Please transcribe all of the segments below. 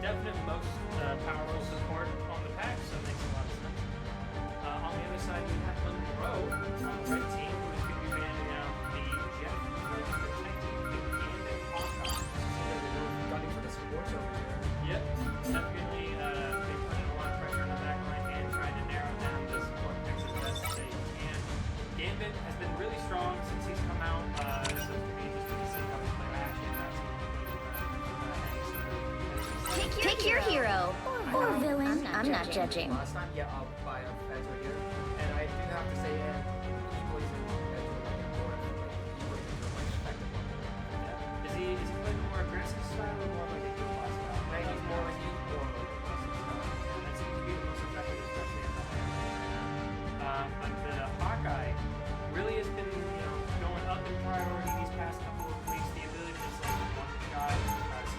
definite most powerful support on the pack, so it makes a lot of sense. On the other side, we have Monroe on the red team, who is going to be banding out the Jeff, protecting the Gambit Hawkeye. They're really gunning for the supports over here. Yep, definitely they put in a lot of pressure on the back line and trying to narrow down the support picks as best as they can. Gambit has been really strong since he's come out, so it's going to be interesting to see how the player action Pick your hero or villain. I'm not judging. Last time, yeah, I'll buy a Feds right here. And I do have to say, he plays in Feds with like more, like, he plays into like effective one. Yeah. Is he playing a more aggressive style or more like a heel style? I think he's more like aggressive style. That seems to be the most effective, especially at the higher end. But the Hawkeye really has been, going up in priority these past couple of weeks. The ability to just like one shot support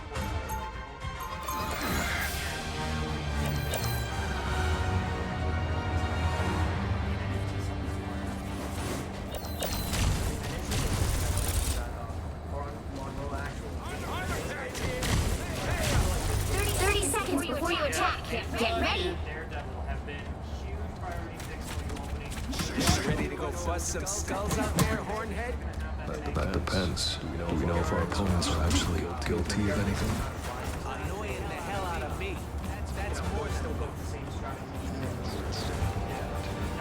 Get ready! Daredevil have been huge priority picks for UAlbany. Ready to go bust some skulls out there, Hornhead? That depends. Do we know if our opponents are actually guilty of anything? Annoying the hell out of me. That's more still go the same strategy.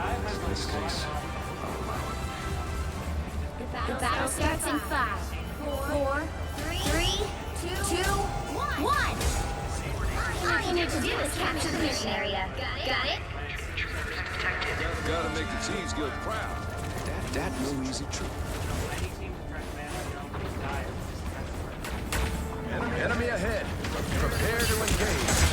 In this case, The battle starts in 5, 4, 3, 2, 1! All you need to do is capture the mission area. Got it? gotta make the teams guild proud. That's no easy trick. Enemy ahead. Prepare to engage.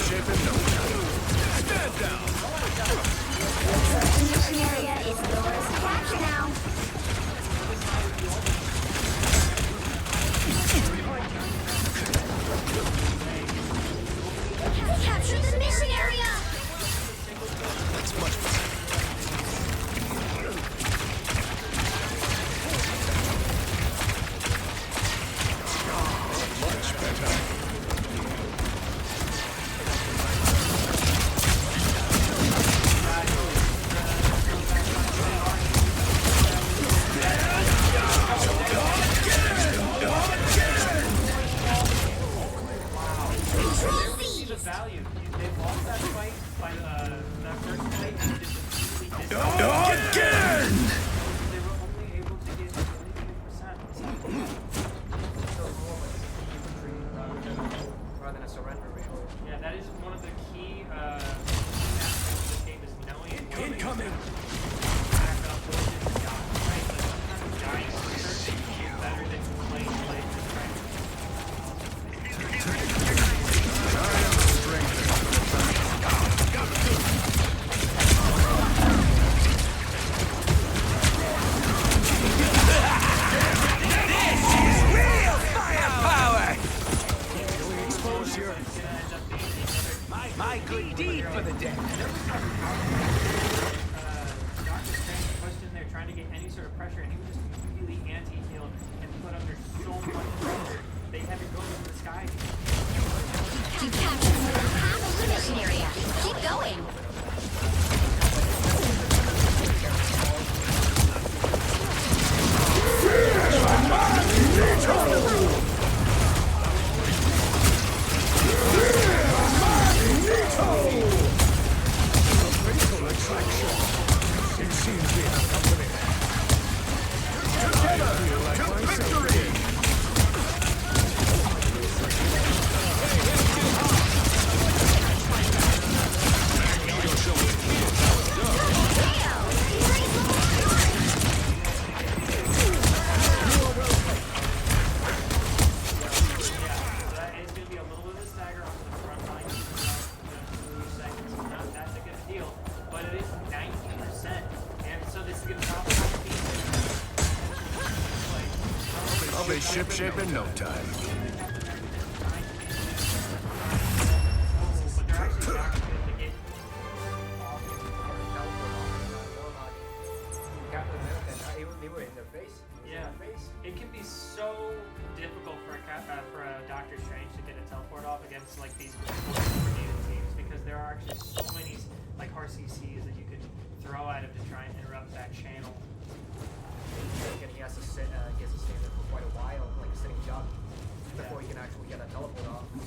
Ship in no time. Stand down. The mission area is yours to capture now. We captured the mission area! That's much better. Much better. Value. They lost that fight by that first fight. Again! They were only able to get 22%. Rather than a surrender rate. Yeah, that is one of the key aspects of this game is knowing when Incoming! back up or just die, right? But sometimes dying quicker is better than playing just right. My good deed for the day. Doctor Strange pushed in there trying to get any sort of pressure, and he was just completely anti-healed and put under so much pressure. They had to go to the sky. You captured more than half of the mission area. Keep going! It seems we have company. Together to victory! I'll be ship in no time. it can be so difficult for a Doctor Strange to get a teleport off against like these coordinated teams because there are actually so many like RCCs that you could throw at him to try and interrupt that channel. And he has to stand there for quite a while, like a sitting job, before he can actually get a teleport off. Yeah.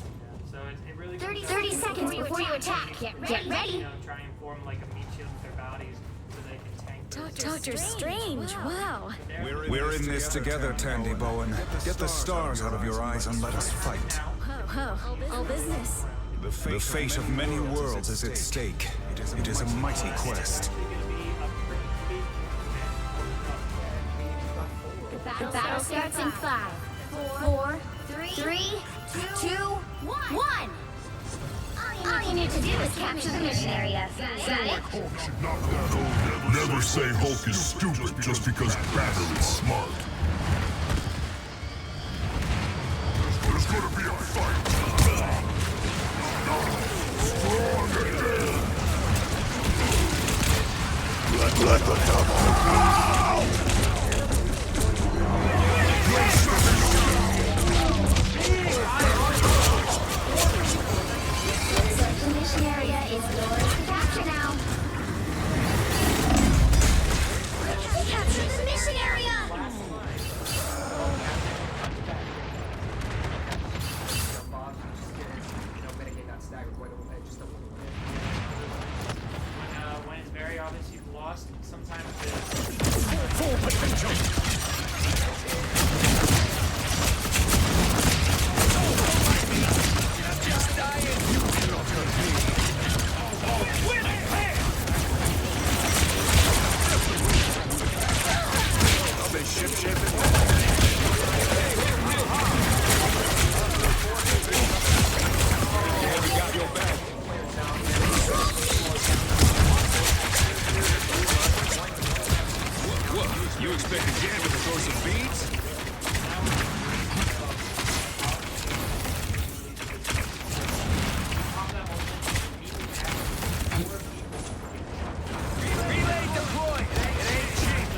So it really 30 seconds before you attack. Get ready. You know, try and form like a meat shield with their bodies so they can tank. Doctor Strange. Wow. We're in this together, Tandy Bowen. Get the stars out of your eyes and let us fight. All business. The fate of many worlds is at stake. It is a mighty quest. The battle starts in 5, 4, 3, 2, 1. All you need to do is capture the mission area. Got it? Never say Hulk is stupid just because Banner is smart. There's gonna be a fight. Strong again. Let the devil. The mission area is yours to capture now. Capture the mission area! Mitigate that stagger quite a little, just a little bit. When it's very obvious you've lost, sometimes You expect a Gambit to throw some beads? Relay deployed. It ain't cheap.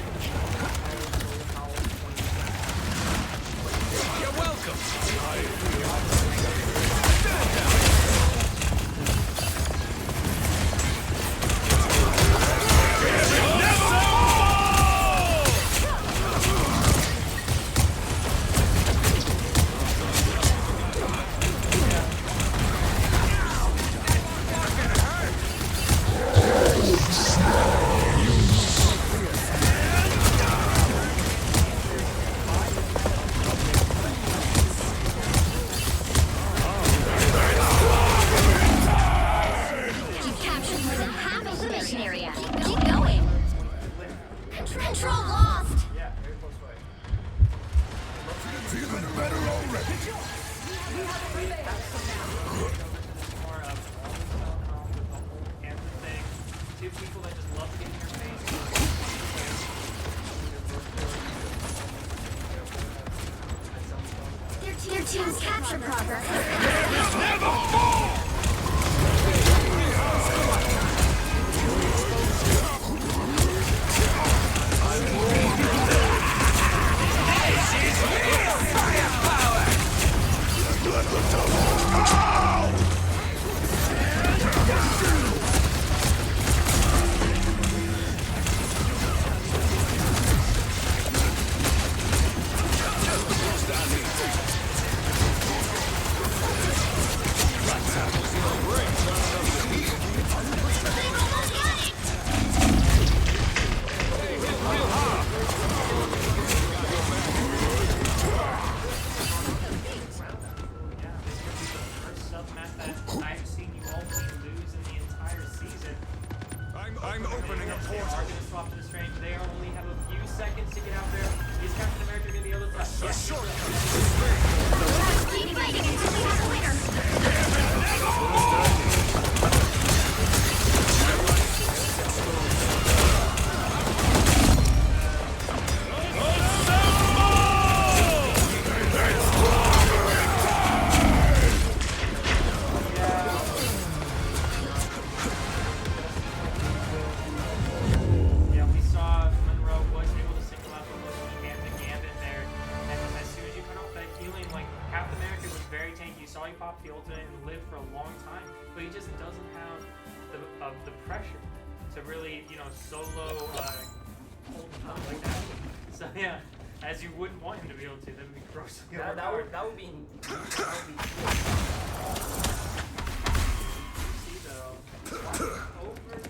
You're welcome. You've captured more than half of the mission area. Keep going. Control lost. Yeah, very close way. Feeling better already. more of all the stuff with the whole everything. Two people that just love to get in your face. Your team's capture progress. First sub-match that I've seen you all team lose in the entire season. I'm opening a They are portal. going to swap to the strange. They only have a few seconds to get out there. Is Captain America going to be able to touch? A shortcut. Keep fighting until we have a winner. Yeah, we saw Monroe was able to single out the Loki and the Gambit there. the pressure to really, you know, solo hold him up like that. So yeah, as you wouldn't want him to be able to. That would be gross. That would be. See though, over to the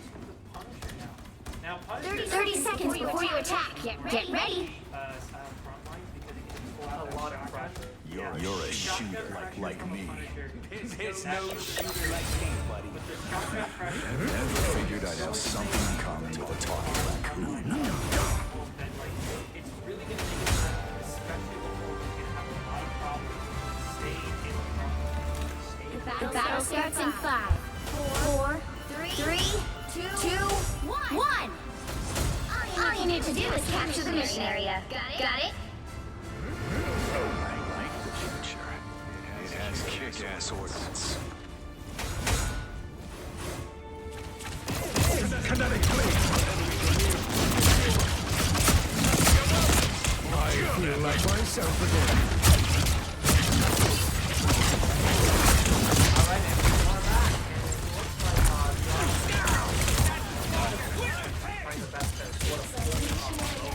Punisher now. Now Punisher. 30 seconds before you attack. Get ready. Style front line because he can pull out A that lot of shotgun. pressure. You're a Shotgun shooter pressure like from a me. Punisher. There's no shooter like me, buddy. With the shotgun pressure. Never figured I'd have something in common with a talking raccoon. Then, like, it's really going to make it tough, especially when we're going to have a lot of problems staying in front. The battle starts in 5, 4, 3, 2, 1. All you need to do is capture the mission area. Got it? I like the future. It has kick-ass ordnance. Kinetic blade. I feel like myself again. Alright, and we're back. And it looks like trying the best to sort of hold up Monroe.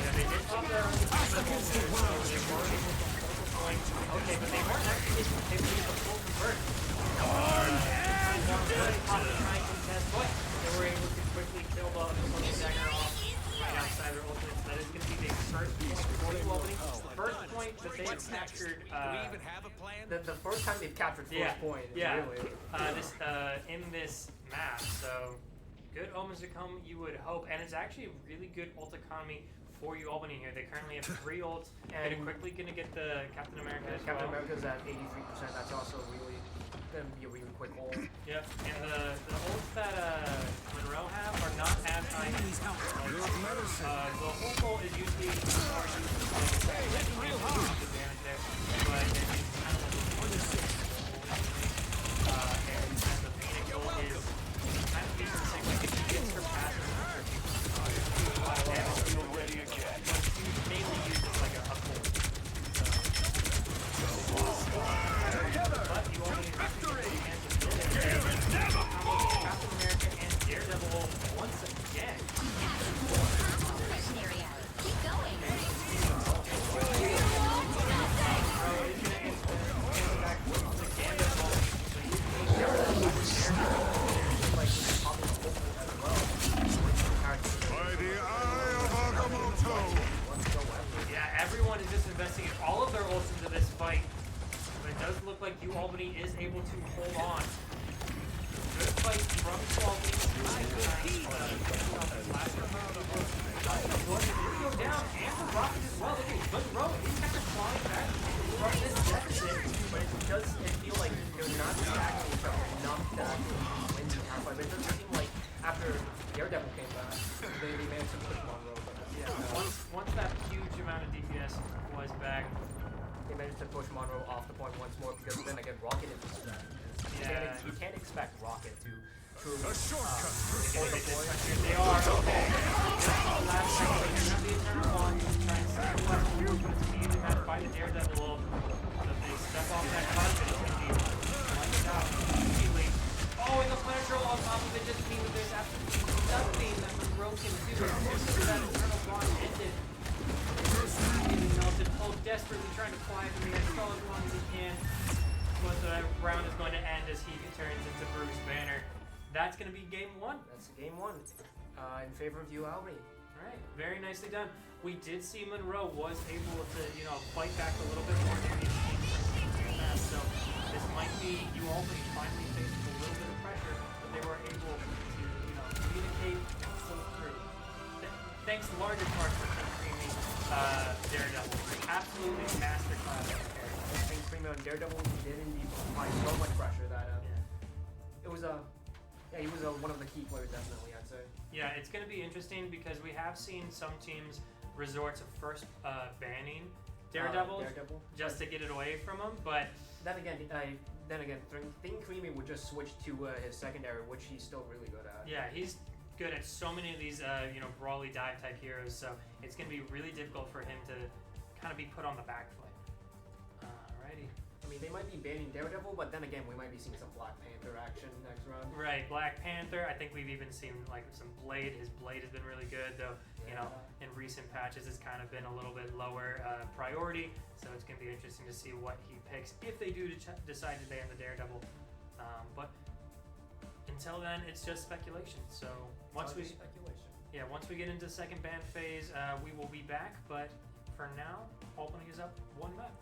Yeah, they did pop their own defensive so they were able to going. Okay, but they weren't actually able to use the full convert. Try and contest, but they were able to quickly kill the dagger off right outside their ultimate. So that is going to be the first point for UAlbany. First point that they have captured. Do we even have a plan? The first time they've captured first point. Yeah. Really. In this map, so good omens to come, you would hope, and it's actually a really good ult economy for UAlbany here. They currently have 3 ults, and they're quickly gonna get the Captain America as Captain well. America's at 83%. That's also really gonna be a really quick hold. Yep, and the ults that Monroe have are not as high. The whole goal is usually real hard advantage there, but it's kind of like 1-6. And the main goal is kind of being the same. Like if he gets her past Ready again. but he mainly uses like a hold. But you only victory! Captain America and Daredevil once again. Mission area. Keep going. By the eye of Agamotto. Yeah, everyone is just investing all of their ults into this fight. But it does look like UAlbany is able to hold on. Good fight from UAlbany. Go down and the rocket as well. Look at Monroe is kind of flying back from this deficit. But it feel like they're not stacking each other enough to actually win the half fight. But it doesn't seem like after Daredevil came back, they managed to push Monroe. But Yeah, once that huge amount of DPS was back, they managed to push Monroe off the point once more because then again, Rocket is just that. Yeah. You can't expect Rocket to truly A shortcut. hold the point. they are okay. Last second, they have the Eternal One, try and save the last two, but it's being matched by the Daredevil. So if they step off that carpet, it's going to be lights out immediately. Oh, and the flash roll on top of it just means that there's absolutely nothing that Monroe can do. As soon as that Eternal Bond ended, getting melted. Poe desperately trying to fly through the install as long as he can. But the round is going to end as he turns into Bruce Banner. That's going to be game 1. That's game 1 in favor of UAlbany. Alright, very nicely done. We did see Monroe was able to, you know, fight back a little bit more than the match. So this might be UAlbany finally faced with a little bit of pressure, but they were able to, you know, communicate and pull through. Thanks in larger part for King Creamy Daredevil. Absolutely masterclass of character. I think Primo and Daredevil did indeed apply so much pressure that it was he was one of the key players definitely, I'd say. Yeah, it's going to be interesting because we have seen some teams resort to first banning Daredevil just to get it away from him, but Then again, Thing Creamy would just switch to his secondary, which he's still really good at. yeah, he's good at so many of these, you know, brawly dive type heroes, so it's going to be really difficult for him to kind of be put on the back foot. Alrighty. I mean, they might be banning Daredevil, but then again, we might be seeing some Black Panther action next round. Right, Black Panther. I think we've even seen like some Blade. His Blade has been really good, though. You know, in recent patches, it's kind of been a little bit lower priority. So it's gonna be interesting to see what he picks if they do decide to ban the Daredevil. But until then, it's just speculation. So once we get into the second ban phase, we will be back. But for now, Albany is up 1 map.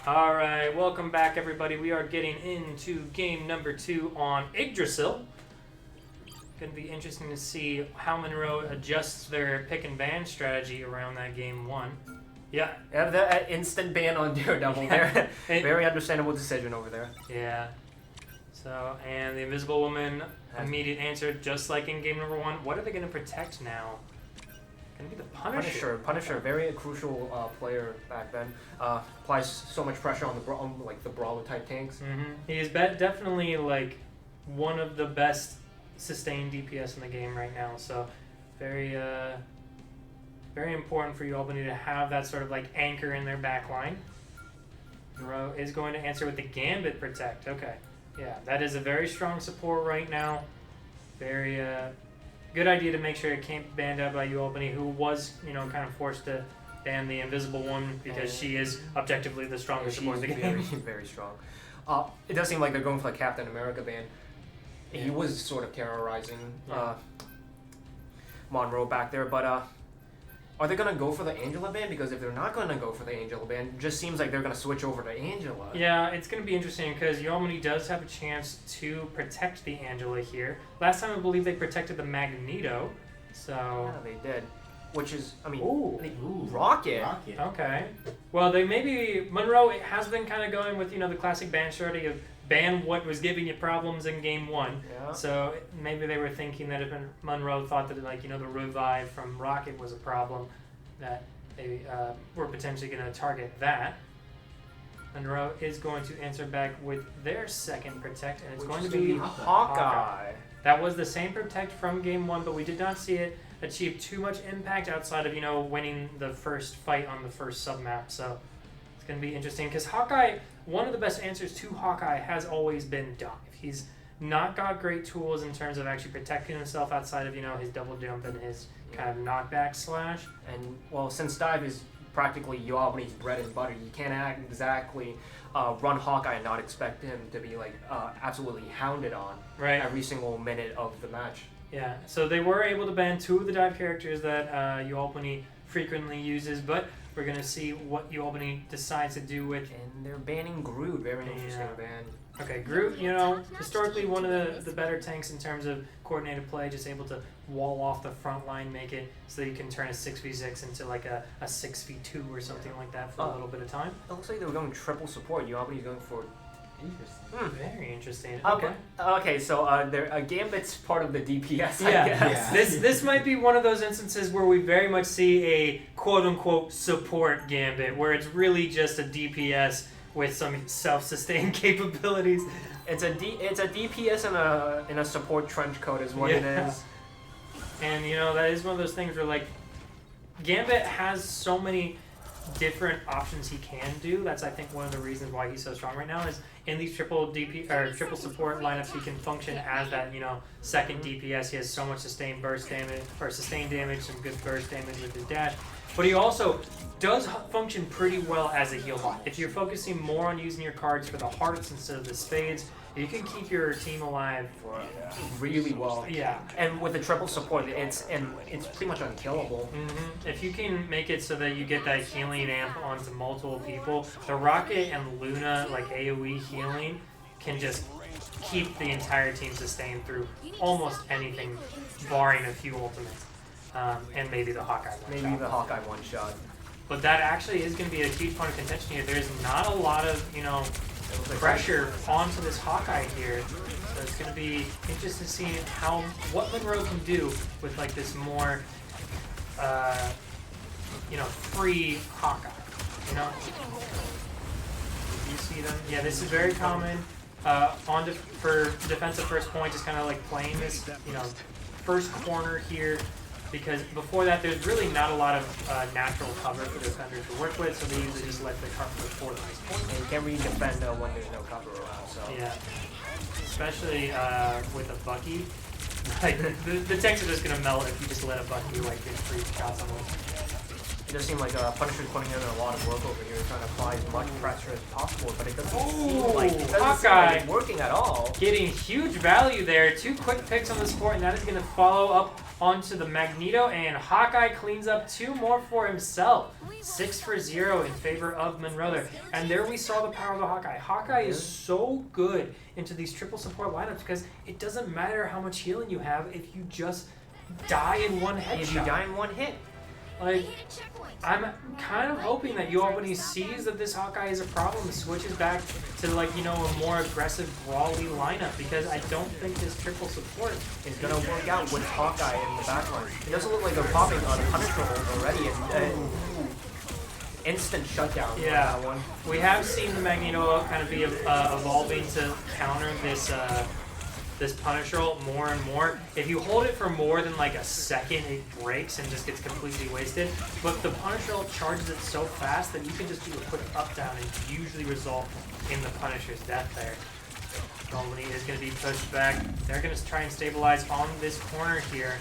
All right, welcome back, everybody. We are getting into game number 2 on Yggdrasil. Going to be interesting to see how Monroe adjusts their pick and ban strategy around that game 1. Yeah. Yeah, the instant ban on Daredevil there. Very understandable decision over there. Yeah. So, and the Invisible Woman, immediate answer, just like in game number 1. What are they going to protect now? Going to be the Punisher. Punisher, very crucial player back then. Applies so much pressure on the brawler type tanks. He is definitely like one of the best sustained DPS in the game right now. So, very very important for UAlbany to have that sort of like anchor in their back line. Monroe is going to answer with the Gambit Protect. Okay. Yeah, that is a very strong support right now. Very good idea to make sure it can't be banned out by UAlbany, who was, kind of forced to ban the Invisible One because she is objectively the strongest support in the game. Very, very strong. It does seem like they're going for the Captain America ban. He was sort of terrorizing Monroe back there, but are they going to go for the Angela ban? Because if they're not going to go for the Angela ban, it just seems like they're going to switch over to Angela. Yeah, it's going to be interesting because UAlbany does have a chance to protect the Angela here. Last time I believe they protected the Magneto, so... Yeah, they did. Which is, Ooh. Rocket. Okay. Well, Monroe has been kind of going with, the classic ban strategy of ban what was giving you problems in game 1. Yeah. So maybe they were thinking that if Monroe thought that, the revive from Rocket was a problem, that they were potentially going to target that. Monroe is going to answer back with their second protect, and it's going to be Hawkeye. That was the same protect from game 1, but we did not see it achieve too much impact outside of, winning the first fight on the first sub-map. So it's going to be interesting because Hawkeye, one of the best answers to Hawkeye has always been dive. He's not got great tools in terms of actually protecting himself outside of, his double jump and his kind of knockback slash. And, well, since dive is practically UAlbany's bread and butter, you can't exactly run Hawkeye and not expect him to be, absolutely hounded on every single minute of the match. Yeah, so they were able to ban 2 of the dive characters that UAlbany frequently uses, but we're going to see what UAlbany decides to do with... And they're banning Groot, very interesting ban. Okay, Groot, historically one of the better tanks in terms of coordinated play, just able to wall off the front line, make it so that you can turn a 6v6 into like a 6v2 or something like that for a little bit of time. It looks like they were going triple support. UAlbany's going for... Interesting. Very interesting. Okay, so Gambit's part of the DPS, I Yeah. guess. This might be one of those instances where we very much see a quote-unquote support Gambit, where it's really just a DPS with some self-sustained capabilities. It's a DPS in a support trench coat is what it is. And that is one of those things where Gambit has so many different options he can do. That's I think one of the reasons why he's so strong right now is in these triple support lineups he can function as that second DPS. He has so much sustained damage, some good burst damage with his dash, but he also does function pretty well as a heal bot. If you're focusing more on using your cards for the hearts instead of the spades, you can keep your team alive for really well. Yeah. And with the triple support, it's pretty much unkillable. If you can make it so that you get that healing amp onto multiple people, the Rocket and Luna, AoE healing, can just keep the entire team sustained through almost anything, barring a few ultimates. And maybe the Hawkeye one-shot. The Hawkeye one-shot. But that actually is going to be a huge point of contention here. There's not a lot of, pressure onto this Hawkeye here. So it's going to be interesting to see what Monroe can do with, this more, free Hawkeye, You see them? Yeah, this is very common. For defensive first point, just kind of playing this, first corner here. Because before that, there's really not a lot of natural cover for defenders to work with, so they usually just let the cover before the nice point. And you can't really defend when there's no cover around, so... Yeah. Especially with a Bucky. The tanks are just going to melt if you just let a Bucky, get free shots on them. It does seem like Punisher's putting in a lot of work over here, trying to apply as much pressure as possible, but it doesn't seem like it's working at all. Getting huge value there. 2 quick picks on the support, and that is going to follow up onto the Magneto, and Hawkeye cleans up 2 more for himself. 6 for 0 in favor of Monroe there. And there we saw the power of the Hawkeye. Hawkeye is so good into these triple support lineups because it doesn't matter how much healing you have if you just die in one headshot. If you die in one hit. Like, I'm kind of hoping that UAlbany sees that this Hawkeye is a problem, switches back to, like, you know, a more aggressive, brawly lineup, because I don't think this triple support is going to work out with Hawkeye in the backline. It doesn't look like they're popping on Punisher already, and instant shutdown. Yeah, on that one. We have seen the Magneto kind of be evolving to counter this this Punisher ult more and more. If you hold it for more than like a second, it breaks and just gets completely wasted. But the Punisher ult charges it so fast that you can just do a quick up down and usually result in the Punisher's death there. UAlbany is going to be pushed back. They're going to try and stabilize on this corner here.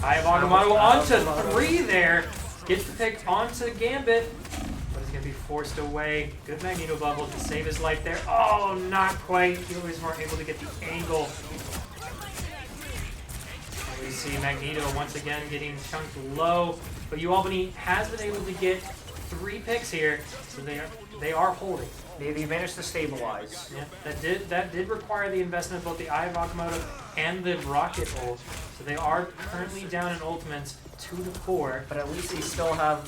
Eye of Agamotto onto 3 there. Gets the pick onto Gambit, but he's going to be forced away. Good Magneto bubble to save his life there. Oh, not quite. He always weren't able to get the angle. And we see Magneto once again getting chunked low, but UAlbany has been able to get 3 picks here, so they are holding. They managed to stabilize. Yeah, that did require the investment of both the Eye of Agamotto and the Rocket ult. So they are currently down in ultimates 2-4. But at least they still have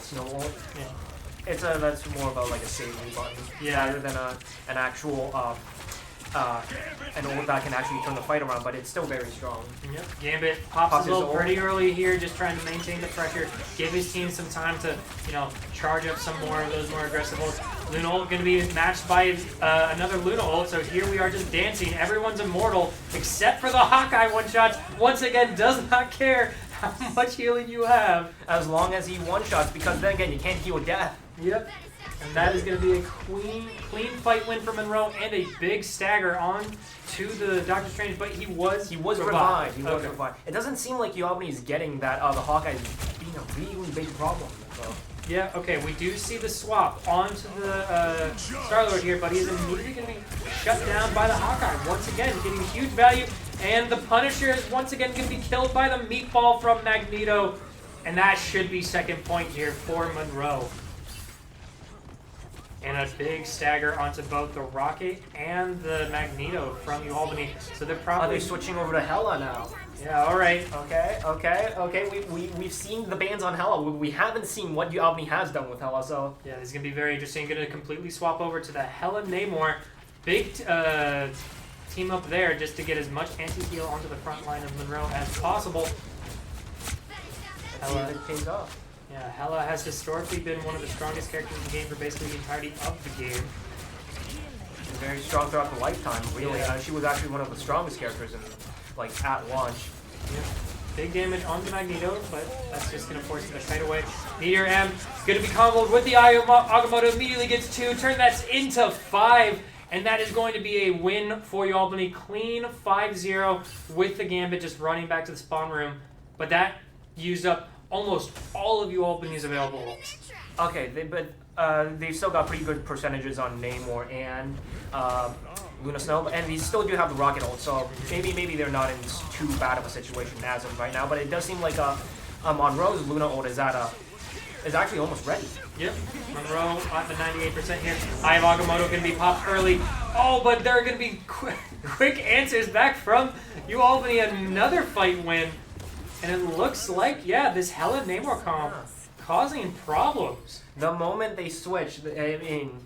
Snow ult. Yeah. That's more about like a saving button, rather than an actual an ult that can actually turn the fight around. But it's still very strong. Yep. Gambit pops his ult pretty early here, just trying to maintain the pressure, give his team some time to, you know, charge up some more of those more aggressive ults. Luna ult going to be matched by another Luna ult, so here we are just dancing. Everyone's immortal except for the Hawkeye one-shots. Once again, does not care how much healing you have. As long as he one-shots, because then again, you can't heal death. Yep. And that is going to be a clean fight win for Monroe and a big stagger on to the Doctor Strange, but he was revived. He was revived. It doesn't seem like UAlbany is getting that the Hawkeye being a really big problem. So. Yeah, okay, we do see the swap onto the Star-Lord here, but he's immediately going to be shut down by the Hawkeye. Once again, getting huge value, and the Punisher is once again going to be killed by the meatball from Magneto, and that should be second point here for Monroe. And a big stagger onto both the Rocket and the Magneto from UAlbany. So they're probably... They're switching over to Hela now. Yeah, alright. Okay. We've seen the bans on Hela. We haven't seen what UAlbany has done with Hela, so... Yeah, this is going to be very interesting. Going to completely swap over to the Hela Namor. Big team up there just to get as much anti-heal onto the front line of Monroe as possible. Hela pays off. Yeah, Hela has historically been one of the strongest characters in the game for basically the entirety of the game. She's very strong throughout the lifetime, really. Yeah. She was actually one of the strongest characters in, like, at launch. Yeah. Big damage on the Magneto, but that's just going to force it to fight away. Meteor M is going to be comboed with the Eye of Agamotto, immediately gets 2, turn that into 5, and that is going to be a win for UAlbany. Clean 5-0 with the Gambit just running back to the spawn room, but that used up almost all of UAlbany's available ults. Okay, they've still got pretty good percentages on Namor and Luna Snow, and they still do have the Rocket ult, so maybe they're not in too bad of a situation as of right now. But it does seem like Monroe's Luna ult is actually almost ready. Yep, Monroe at the 98% here. Eye of Agamotto can be popped early. Oh, but there are going to be quick answers back from UAlbany. Another fight win. And it looks like, yeah, this Hela Namor comp causing problems. The moment they switch, I mean,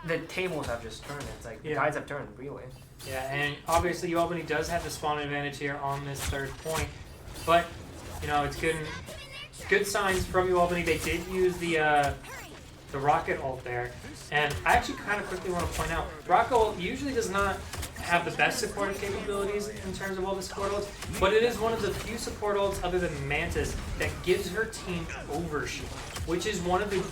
the tables have just turned. It's like the tides have turned, really. Yeah, and obviously UAlbany does have the spawn advantage here on this third point. But, you know, it's good signs from UAlbany. They did use the Rocket ult there. And I actually kind of quickly want to point out, Rocket ult usually does not have the best supportive capabilities in terms of all the support ults, but it is one of the few support ults other than Mantis that gives her team overshoot, which is one of the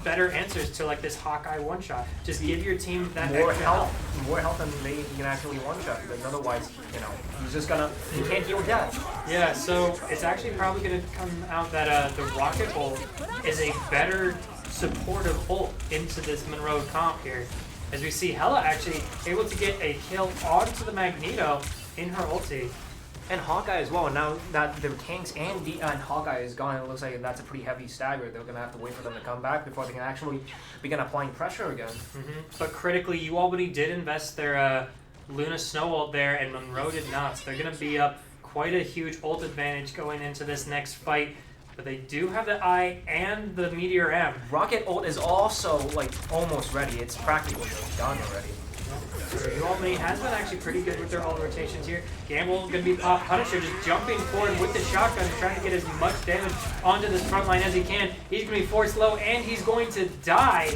better answers to like this Hawkeye one-shot. Just give your team that more extra health. More health than they can actually one-shot, because otherwise, you know, you can't heal death. Yeah, so it's actually probably going to come out that the Rocket ult is a better supportive ult into this Monroe comp here. As we see Hela actually able to get a kill onto the Magneto in her ulti. And Hawkeye as well. And now that their tanks and Hawkeye is gone, it looks like that's a pretty heavy stagger. They're going to have to wait for them to come back before they can actually begin applying pressure again. But critically, UAlbany did invest their Luna Snow ult there, and Monroe did not. So they're going to be up quite a huge ult advantage going into this next fight. But they do have the Eye and the Meteor M. Rocket ult is also like almost ready. It's practically done already. UAlbany has been actually pretty good with their ult rotations here. Gamble going to be Punisher just jumping forward with the shotgun, trying to get as much damage onto this front line as he can. He's going to be forced low, and he's going to die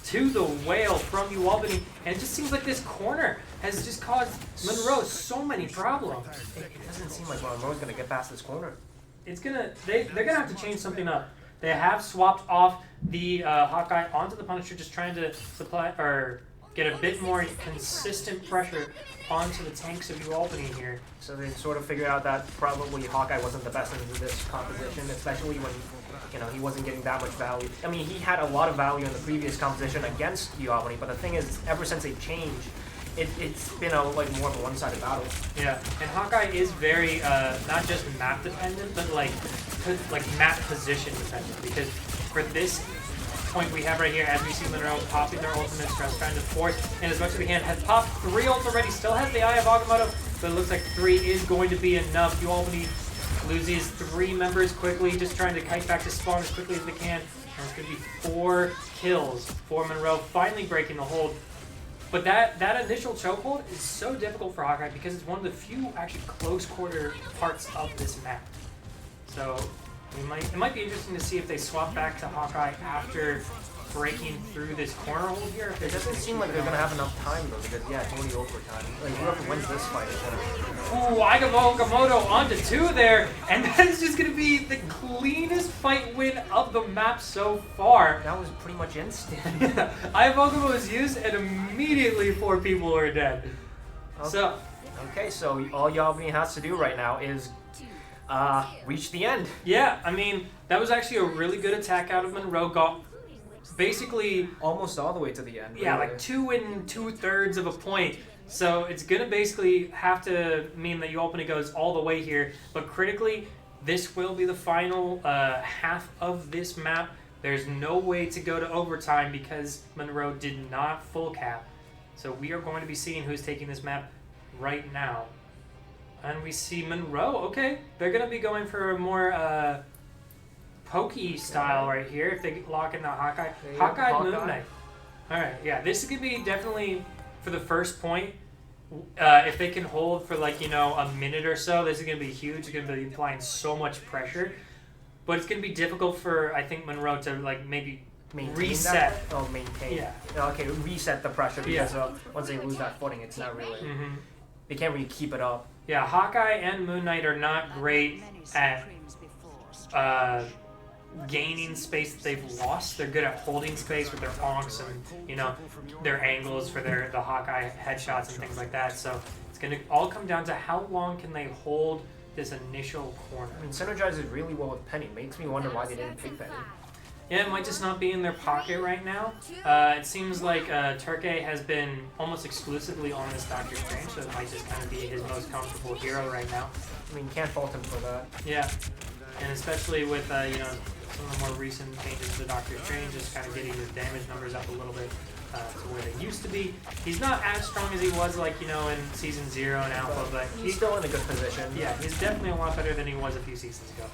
to the whale from UAlbany. And it just seems like this corner has just caused Monroe so many problems. It doesn't seem like Monroe's going to get past this corner. They're gonna have to change something up. They have swapped off the Hawkeye onto the Punisher, just trying to supply or get a bit more consistent pressure onto the tanks of UAlbany here. So they sort of figured out that probably Hawkeye wasn't the best in this composition, especially when he wasn't getting that much value. I mean, he had a lot of value in the previous composition against UAlbany, but the thing is, ever since they changed, it's been like more of a one-sided battle. Yeah, and Hawkeye is very not just map dependent, but like map position dependent. Because for this point we have right here, as we see Monroe popping their ultimate stress, trying to force in as much as they can. Has popped 3 ults already. Still has the Eye of Agamotto, but it looks like 3 is going to be enough. UAlbany loses 3 members quickly, just trying to kite back to spawn as quickly as they can. And it's going to be 4 kills for Monroe, finally breaking the hold. But that initial chokehold is so difficult for Hawkeye because it's one of the few actually close quarter parts of this map. So it might be interesting to see if they swap back to Hawkeye after breaking through this corner hold here. It doesn't seem like they're going to have enough time though, because yeah, it's only overtime. Like whoever wins this fight is going to... Ooh, Agamotto onto 2 there, and that's just going to be the cleanest fight win of the map so far. That was pretty much instant. Yeah, Agamotto was used, and immediately 4 people are dead. Okay. So all UAlbany has to do right now is reach the end. Yeah, I mean, that was actually a really good attack out of Monroe. Got basically almost all the way to the end. Yeah, really. like 2 2/3 of a point. So it's gonna basically have to mean that UAlbany goes all the way here. But critically, this will be the final half of this map. There's no way to go to overtime because Monroe did not full cap. So we are going to be seeing who's taking this map right now. And we see Monroe. Okay, they're gonna be going for a more pokey style right here if they lock in the Hawkeye. Hawkeye Moon Knight. Alright, yeah, this is going to be definitely for the first point. If they can hold for like, a minute or so, this is going to be huge. It's going to be applying so much pressure. But it's going to be difficult for, I think, Monroe to like maybe maintain reset. That? Oh, maintain. Yeah. Okay, reset the pressure because once they lose that footing, it's not really... They can't really keep it up. Yeah, Hawkeye and Moon Knight are not great at... gaining space that they've lost. They're good at holding space with their onks and their angles for the Hawkeye headshots and things like that. So it's gonna all come down to how long can they hold this initial corner. I mean, synergizes really well with Penny. Makes me wonder why they didn't pick Penny. Yeah, it might just not be in their pocket right now. It seems like Turkey has been almost exclusively on this Doctor Strange, so it might just kind of be his most comfortable hero right now. I mean, can't fault him for that. Yeah, and especially with some of the more recent changes to Doctor Strange, just kind of getting his damage numbers up a little bit to where they used to be. He's not as strong as he was, in Season 0 and Alpha, but he's still in a good position. Yeah, he's definitely a lot better than he was a few seasons ago.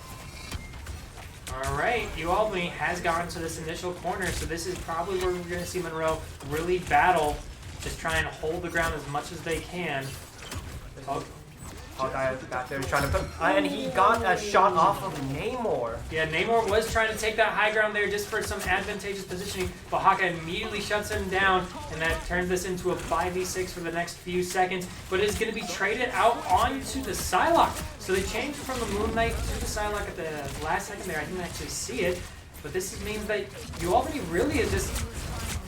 Alright, UAlbany has gotten to this initial corner, so this is probably where we're going to see Monroe really battle, just try and hold the ground as much as they can. Hawkeye back there trying to put... and he got a shot off of Namor. Yeah, Namor was trying to take that high ground there just for some advantageous positioning, but Hawkeye immediately shuts him down, and that turns this into a 5v6 for the next few seconds, but it's going to be traded out onto the Psylocke. So they changed from the Moon Knight to the Psylocke at the last second there. I didn't actually see it, but this means that UAlbany really is just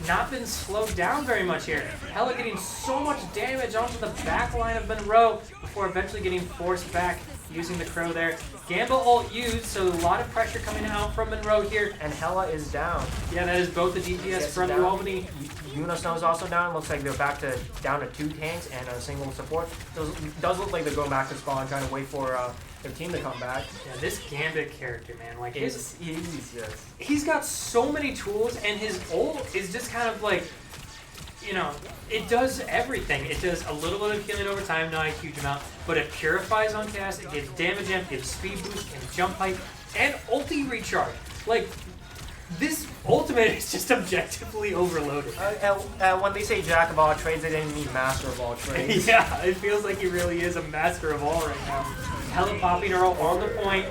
not been slowed down very much here. Hella getting so much damage onto the back line of Monroe before eventually getting forced back using the Crow there. Gamble ult used, so a lot of pressure coming out from Monroe here. And Hella is down. Yeah, that is both the DPS from UAlbany. Unisnow is also down. Looks like they're back to down to 2 tanks and a single support. Does look like they're going back to spawn, trying to wait for their team to come back. Yeah, this Gambit character, man, like he's got so many tools, and his ult is just kind of like you know, it does everything. It does a little bit of healing over time, not a huge amount, but it purifies on cast, it gives damage amp, gives speed boost, and jump height, and ulti recharge. Like, this ultimate is just objectively overloaded. When they say jack of all trades, they didn't mean master of all trades. Yeah, it feels like he really is a master of all right now. Hella popping her on the point,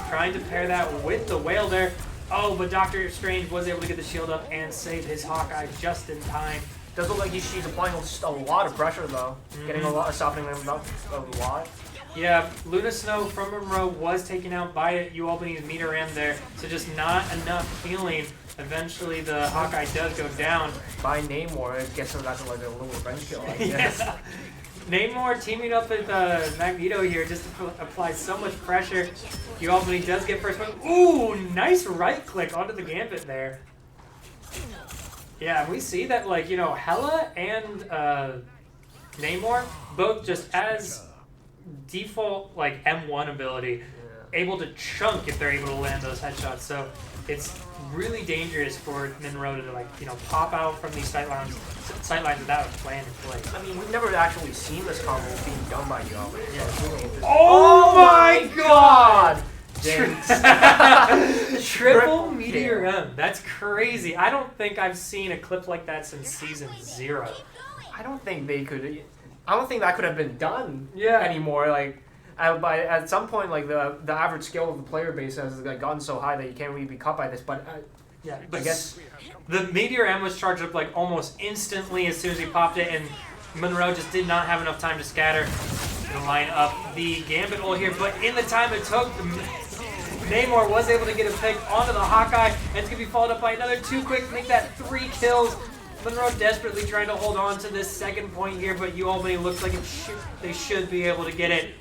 trying to pair that with the whale there. Oh, but Doctor Strange was able to get the shield up and save his Hawkeye just in time. Does look like she's applying a lot of pressure though, getting a lot, softening them up a lot. Yeah, Luna Snow from Monroe was taken out by UAlbany's meter end there, so just not enough healing. Eventually, the Hawkeye does go down. By Namor, I guess that's like a little revenge kill, I guess. Yeah. Namor teaming up with Magneto here just to apply so much pressure. UAlbany does get first one. Ooh, nice right click onto the Gambit there. Yeah, we see that, like, you know, Hela and Namor both just as default, like, M1 ability, able to chunk if they're able to land those headshots. So it's really dangerous for Monroe to, like, you know, pop out from these sightlines without a plan in place. I mean, we've never actually seen this combo being done by UAlbany. Yeah. So really interesting. Oh my god! Jinx. Triple Meteor M. That's crazy. I don't think I've seen a clip like that since season 0. I don't think they could. I don't think that could have been done Yeah. anymore. Like, at some point, like the average skill of the player base has like, gotten so high that you can't really be caught by this. But Yeah, I but guess the Meteor M was charged up like almost instantly as soon as he popped it, and Monroe just did not have enough time to scatter and line up the Gambit ult here. But in the time it took, Namor was able to get a pick onto the Hawkeye, and it's going to be followed up by another 2 quick to make that 3 kills. Monroe desperately trying to hold on to this second point here, but UAlbany looks like they should be able to get it.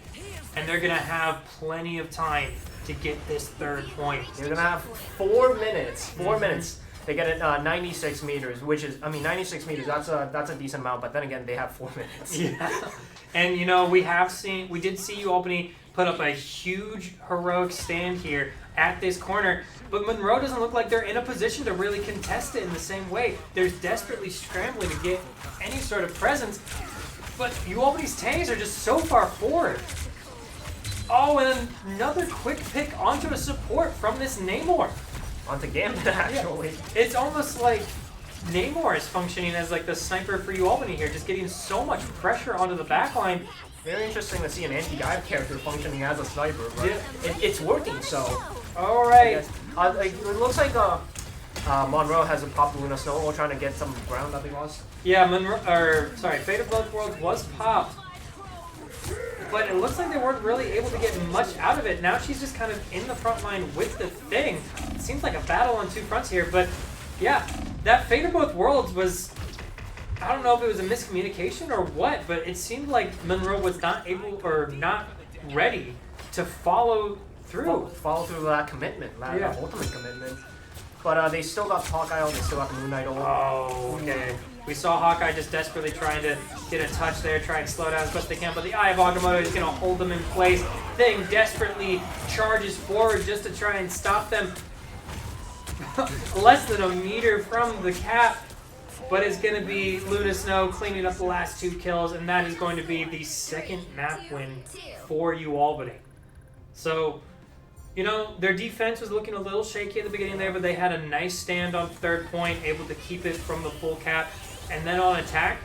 And they're going to have plenty of time to get this 3rd point. they're gonna have 4 minutes. 4 minutes. They get it 96 meters, which is, I mean, 96 meters. That's a decent amount. But then again, they have 4 minutes. Yeah. And you know, we did see UAlbany put up a huge heroic stand here at this corner, but Monroe doesn't look like they're in a position to really contest it in the same way. They're desperately scrambling to get any sort of presence, but UAlbany's tanks are just so far forward. Oh, and then another quick pick onto a support from this Namor. Onto Gambit, actually. Yeah. It's almost like Namor is functioning as like the sniper for UAlbany here, just getting so much pressure onto the backline. Very interesting to see an anti-dive character functioning as a sniper, but Yeah. it's working, so... All right. Like, it looks like Monroe has a pop Luna Snow ult trying to get some ground that they lost. Yeah, Fate of Both Worlds was popped, but it looks like they weren't really able to get much out of it. Now she's just kind of in the front line with the thing. It seems like a battle on 2 fronts here, but yeah, that Fate of Both Worlds was... I don't know if it was a miscommunication or what, but it seemed like Monroe was not able or not ready to follow through. Follow through that commitment, that ultimate commitment. But they still got Hawkeye ult, they still got the Moon Knight ult. Oh, okay. We saw Hawkeye just desperately trying to get a touch there, try and slow down as best they can, but the Eye of Agamotto is going to hold them in place. Thing desperately charges forward just to try and stop them. Less than a meter from the cap. But it's going to be Luna Snow cleaning up the last 2 kills, and that is going to be the 2nd map win for UAlbany. So, you know, their defense was looking a little shaky at the beginning there, but they had a nice stand on 3rd point, able to keep it from the full cap. And then on attack,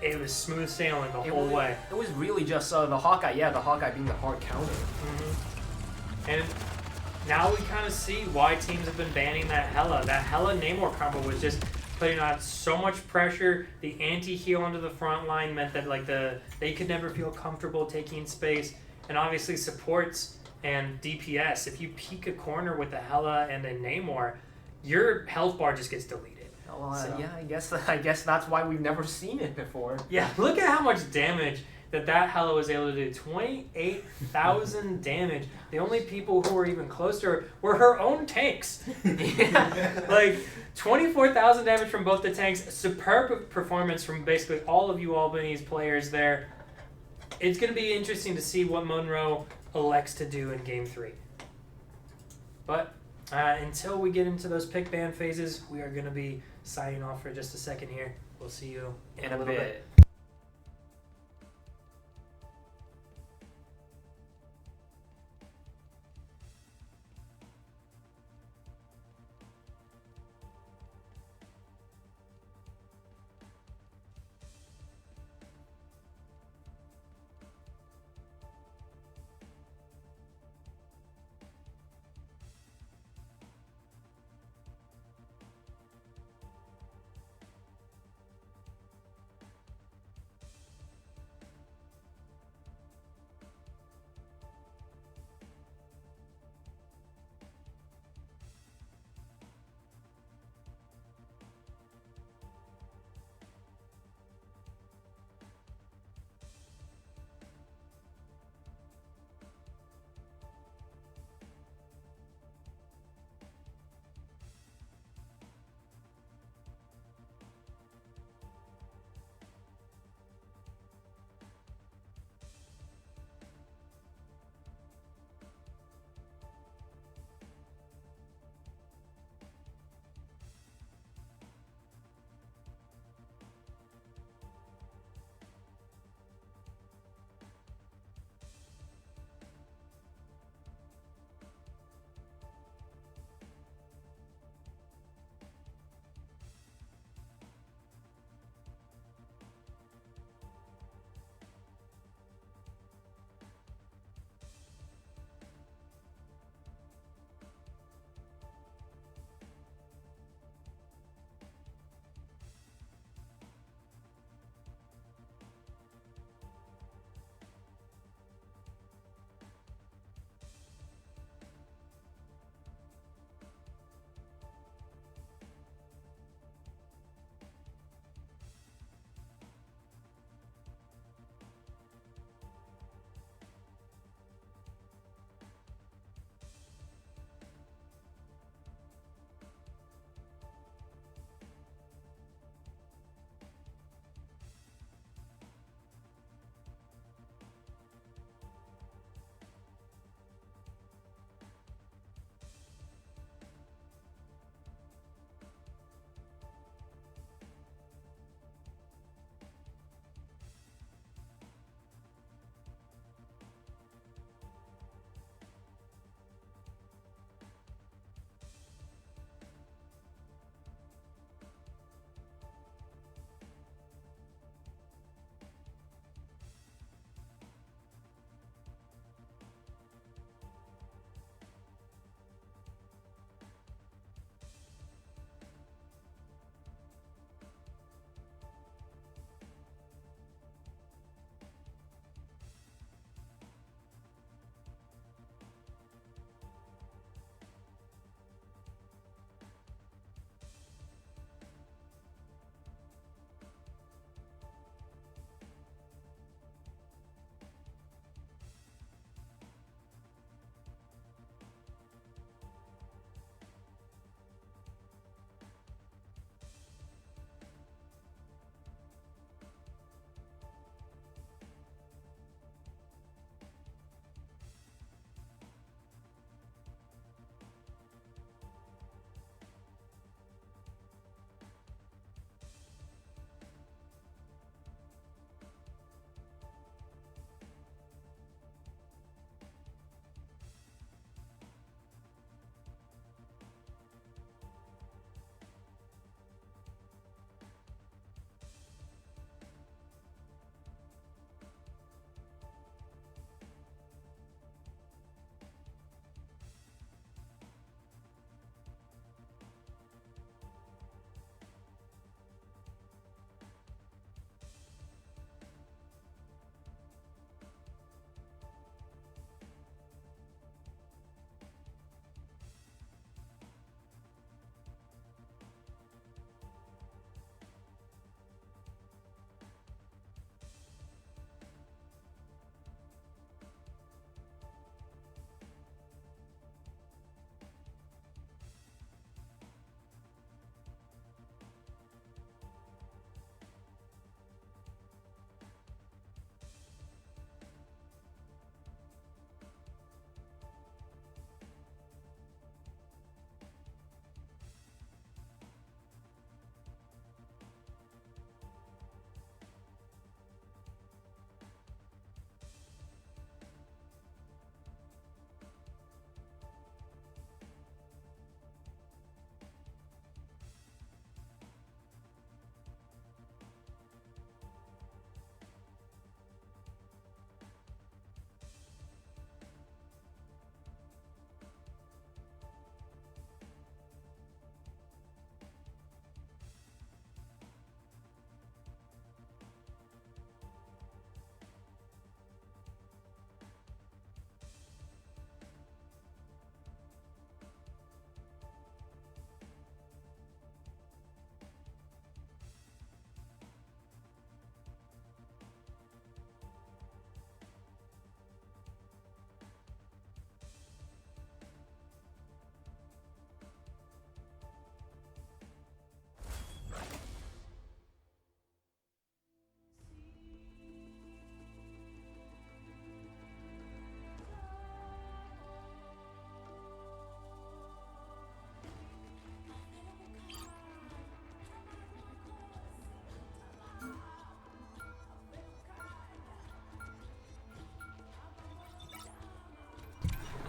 it was smooth sailing the whole way. It was really just the Hawkeye, the Hawkeye being the hard counter. And now we kind of see why teams have been banning that Hela. That Hela-Namor combo was just putting on so much pressure. The anti-heal onto the front line meant that like they could never feel comfortable taking space. And obviously supports and DPS, if you peek a corner with a Hela and a Namor, your health bar just gets deleted. So, yeah, I guess that's why we've never seen it before. Yeah, look at how much damage that Hela was able to do. 28,000 damage. The only people who were even close to her were her own tanks. Like, 24,000 damage from both the tanks. Superb performance from basically all of UAlbany's players there. It's going to be interesting to see what Monroe elects to do in Game 3. But until we get into those pick ban phases, we are going to be signing off for just a second here. We'll see you In a little bit.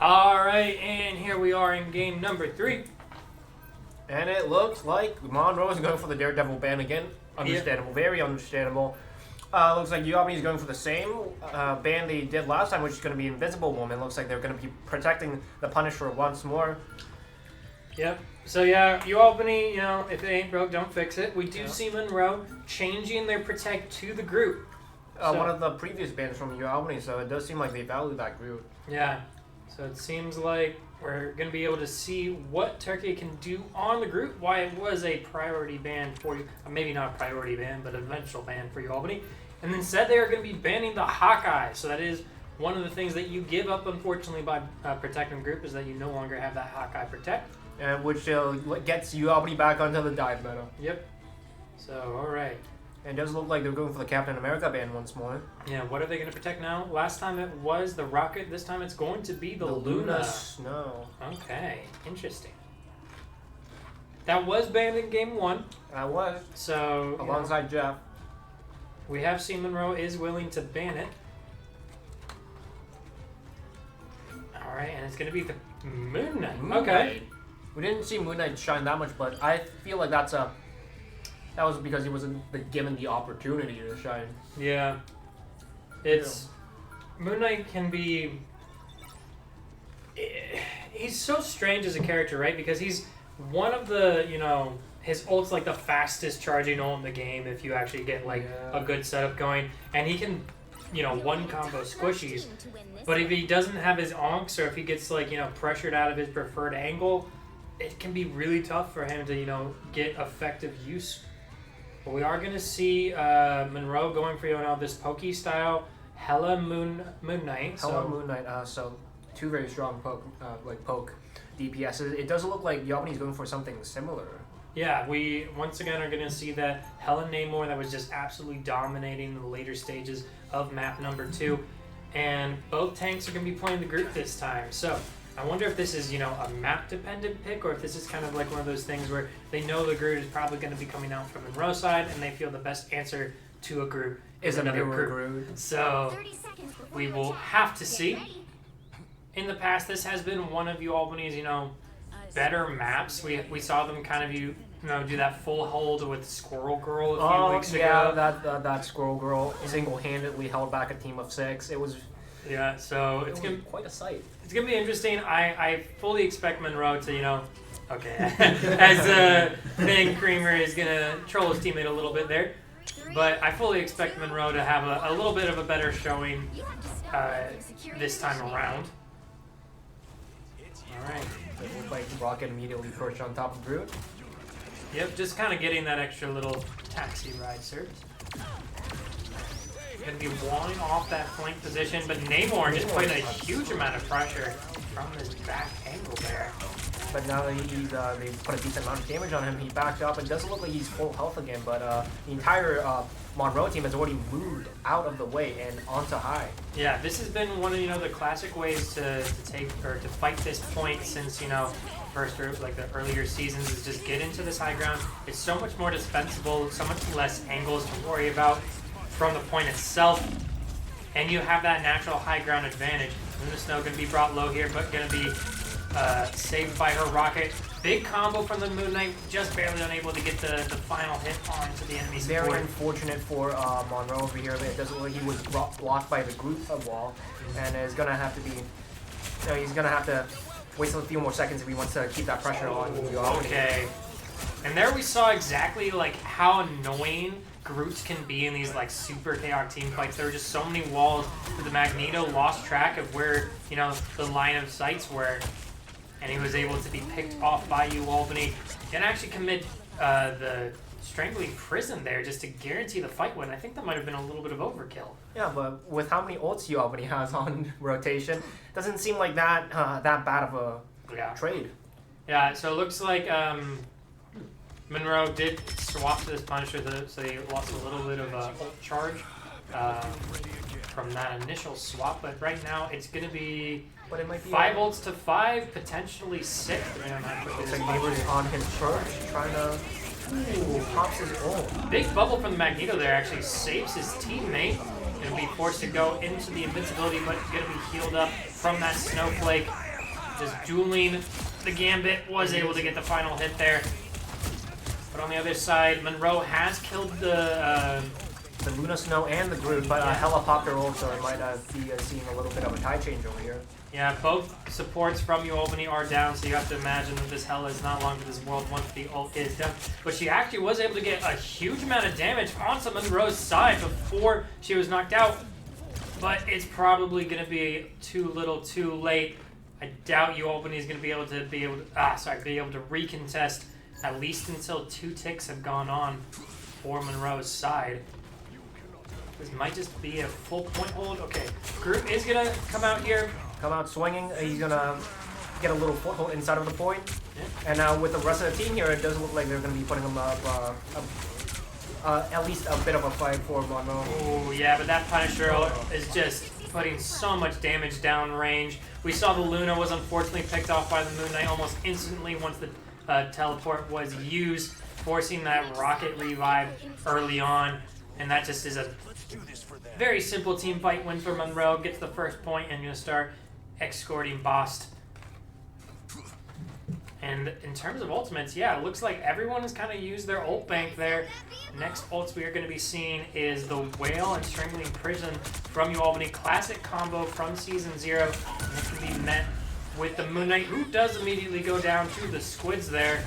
Alright, and here we are in game number 3. And it looks like Monroe is going for the Daredevil ban again. Understandable, very understandable. Looks like UAlbany is going for the same ban they did last time, which is going to be Invisible Woman. Looks like they're going to be protecting the Punisher once more. Yep. So yeah, UAlbany, you know, if it ain't broke, don't fix it. We do see Monroe changing their protect to the group. One of the previous bans from UAlbany, so it does seem like they value that group. Yeah. So it seems like we're going to be able to see what Turkey can do on the group, why it was a priority ban for you. Maybe not a priority ban, but an eventual ban for UAlbany. And then said they are going to be banning the Hawkeye. So that is one of the things that you give up, unfortunately, by protecting the group, is that you no longer have that Hawkeye protect. Which gets UAlbany back onto the dive meta. Yep. So, alright. And it does look like they're going for the Captain America ban once more. Yeah, what are they going to protect now? Last time it was the Rocket. This time it's going to be the Luna. Snow. Okay, interesting. That was banned in game 1. That was. So, alongside Jeff. We have seen Monroe is willing to ban it. Alright, and it's going to be the Moon Knight. Okay. We didn't see Moon Knight shine that much, but I feel like that was because he wasn't given the opportunity to shine. Yeah. It's... Moon Knight can be... He's so strange as a character, right? Because he's one of the, you know... His ult's like the fastest charging ult in the game if you actually get like a good setup going. And he can, you know, one combo squishies. But if he doesn't have his onks, or if he gets like, you know, pressured out of his preferred angle, it can be really tough for him to, you know, get effective use. But we are going to see Monroe going for, you know, this pokey style Hella Moon Knight. Hella Moon Knight, so 2 very strong poke DPSs. It doesn't look like UAlbany is going for something similar. Yeah, we once again are going to see that Helen Namor that was just absolutely dominating the later stages of map number 2. And both tanks are going to be playing the group this time. So I wonder if this is, you know, a map-dependent pick, or if this is kind of like one of those things where they know the group is probably going to be coming out from Monroe side, and they feel the best answer to a group is another group. So we will have to see. In the past, this has been one of UAlbany's, you know, better maps. We saw them kind of do that full hold with Squirrel Girl a few weeks ago. Yeah, that Squirrel Girl single-handedly held back a team of 6. It was so it's gonna be quite a sight. It's gonna be interesting. I fully expect Monroe to, you know, as Big Creamer is gonna troll his teammate a little bit there, but I fully expect Monroe to have a little bit of a better showing this time around. All right. It looked like Rocket immediately perched on top of Groot. Yep, just kind of getting that extra little taxi ride service. Going to be walling off that flank position, but Namor just putting a huge amount of pressure from his back angle there. But now that they put a decent amount of damage on him, he backed up. It doesn't look like he's full health again, but the entire Monroe team has already moved out of the way and onto high. Yeah, this has been one of, you know, the classic ways to take or to fight this point since, you know, first or like the earlier seasons, is just get into this high ground. It's so much more dispensable, so much less angles to worry about from the point itself, and you have that natural high ground advantage. Luna Snow going to be brought low here, but going to be saved by her rocket. Big combo from the Moon Knight, just barely unable to get the final hit onto the enemy support. Very unfortunate for Monroe over here. It doesn't look like he was blocked by the group wall, and is going to have to be, you know, he's going to have to wait a few more seconds if he wants to keep that pressure on. Okay. And there we saw exactly like how annoying Groots can be in these like super chaotic team fights. There were just so many walls that the Magneto lost track of where, you know, the line of sights were, and he was able to be picked off by UAlbany and actually commit the Strangling Prison there just to guarantee the fight win. I think that might have been a little bit of overkill. Yeah, but with how many ults UAlbany has on rotation, doesn't seem like that bad of a trade. Yeah, so it looks like Monroe did swap to this Punisher, so they lost a little bit of a ult charge from that initial swap. But right now, it's going to be 5 ults to 5, potentially 6. It's like Neighbor's on his charge, trying to pops his ult. Big bubble from the Magneto there actually saves his teammate. Going to be forced to go into the invincibility, but going to be healed up from that snowflake. just dueling the Gambit, was able to get the final hit there. But on the other side, Monroe has killed the Luna Snow and the Groot, but Hella popped her ult, so it might be seeing a little bit of a tide change over here. Yeah, both supports from UAlbany are down, so you have to imagine that this Hella is not long for this world once the ult is done. But she actually was able to get a huge amount of damage onto Monroe's side before she was knocked out. But it's probably going to be too little, too late. I doubt UAlbany is going to be able to recontest at least until 2 ticks have gone on for Monroe's side. This might just be a full point hold. Okay, Groot is going to come out here. Come out swinging. He's going to get a little foothold inside of the point. Yeah. And now with the rest of the team here, it doesn't look like they're going to be putting him up at least a bit of a fight for Monroe. Oh, yeah, but that Punisher is just putting so much damage downrange. We saw the Luna was unfortunately picked off by the Moon Knight almost instantly once the teleport was used, forcing that rocket revive early on. And that just is a very simple team fight win for Monroe. Gets the first point and going to start escorting Bost. And in terms of ultimates, yeah, it looks like everyone has kind of used their ult bank there. Next ults we are going to be seeing is the Whale and Strangling Prison from UAlbany. Classic combo from Season 0. And it can be met with the Moon Knight, who does immediately go down to the Squids there.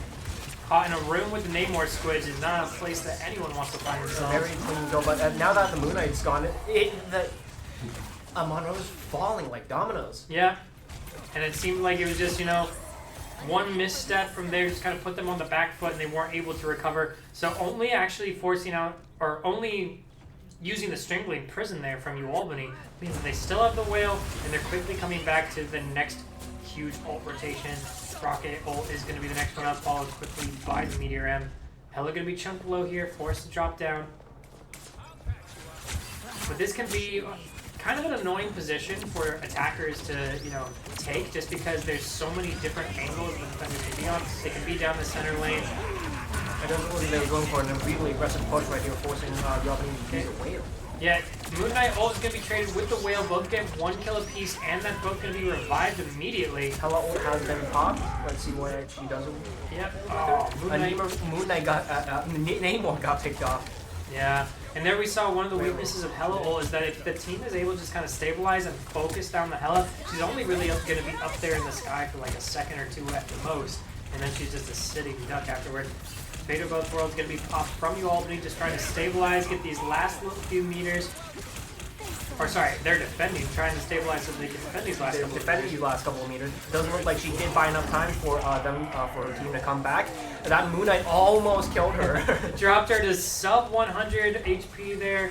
Caught in a room with the Namor Squids is not a place that anyone wants to find themselves. Very clean go, but now that the Moon Knight's gone, Monroe's falling like dominoes. Yeah, and it seemed like it was just, one misstep from there just kind of put them on the back foot and they weren't able to recover. So only actually forcing out, or only using the Strangling Prison there from UAlbany means that they still have the Whale and they're quickly coming back to the next huge ult rotation. Rocket ult is going to be the next one up, followed quickly by the Meteor M. Hella going to be chunked low here, forced to drop down. But this can be kind of an annoying position for attackers to, take, just because there's so many different angles the defenders can be on. They can be down the center lane. I don't know if they were going for an really aggressive push right here, forcing UAlbany to use a Whale. Yeah, Moon Knight ult is going to be traded with the Whale. Both get 1 kill apiece, and then both going to be revived immediately. Hella ult has been popped. Let's see what she does. Yep. Oh, Namor got picked off. Yeah, and there we saw one of the weaknesses of Hella ult is that if the team is able to just kind of stabilize and focus down the Hella, she's only really going to be up there in the sky for like a second or two at the most, and then she's just a sitting duck afterward. Fate of Both Worlds going to be popped from UAlbany, just trying to stabilize, get these last little few meters. Or sorry, they're defending, trying to stabilize so they can defend these last couple of meters. Defending these last couple of meters. Doesn't look like she did buy enough time for for her team to come back. That Moon Knight almost killed her. Dropped her to sub 100 HP there.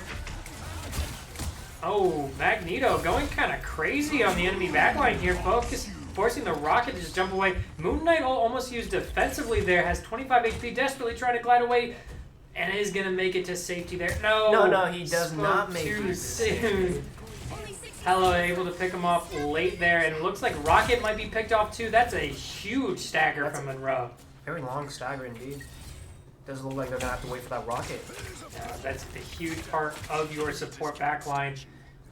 Oh, Magneto going kind of crazy on the enemy backline here, folks. Forcing the Rocket to just jump away. Moon Knight almost used defensively there, has 25 HP, desperately trying to glide away, and is going to make it to safety there. No, he does not make it too soon. Hella able to pick him off late there, and it looks like Rocket might be picked off too. That's a huge stagger from Monroe. Very long stagger indeed. Doesn't look like they're going to have to wait for that Rocket. That's a huge part of your support backline.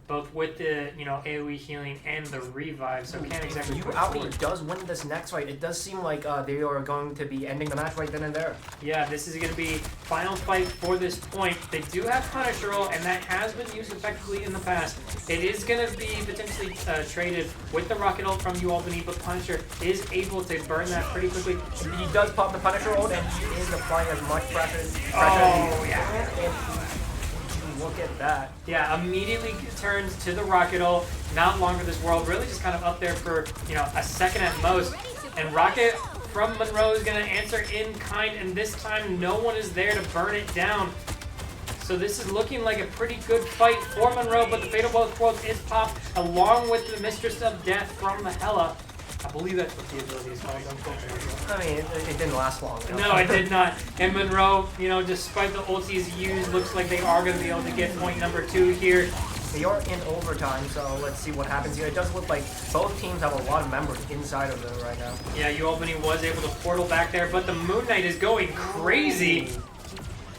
Both with the, AoE healing and the revive, so can't exactly push UAlbany forward. does win this next fight. It does seem like they are going to be ending the match right then and there. Yeah, this is going to be final fight for this point. They do have Punisher ult, and that has been used effectively in the past. It is going to be potentially traded with the Rocket ult from UAlbany, but Punisher is able to burn that pretty quickly. He does pop the Punisher ult, and he is applying as much pressure as he can. Look at that. Yeah, immediately turns to the Rocket ult. Not long for this world. Really just kind of up there for, a second at most. And Rocket from Monroe is going to answer in kind. And this time, no one is there to burn it down. So this is looking like a pretty good fight for Monroe. But the Fate of Both Worlds is popped along with the Mistress of Death from the Hella. I believe that's what the ability is called. I mean, it didn't last long. No, it did not. And Monroe, despite the ultis used, looks like they are going to be able to get point number 2 here. They are in overtime, so let's see what happens here. It does look like both teams have a lot of members inside of them right now. Yeah, UAlbany was able to portal back there, but the Moon Knight is going crazy.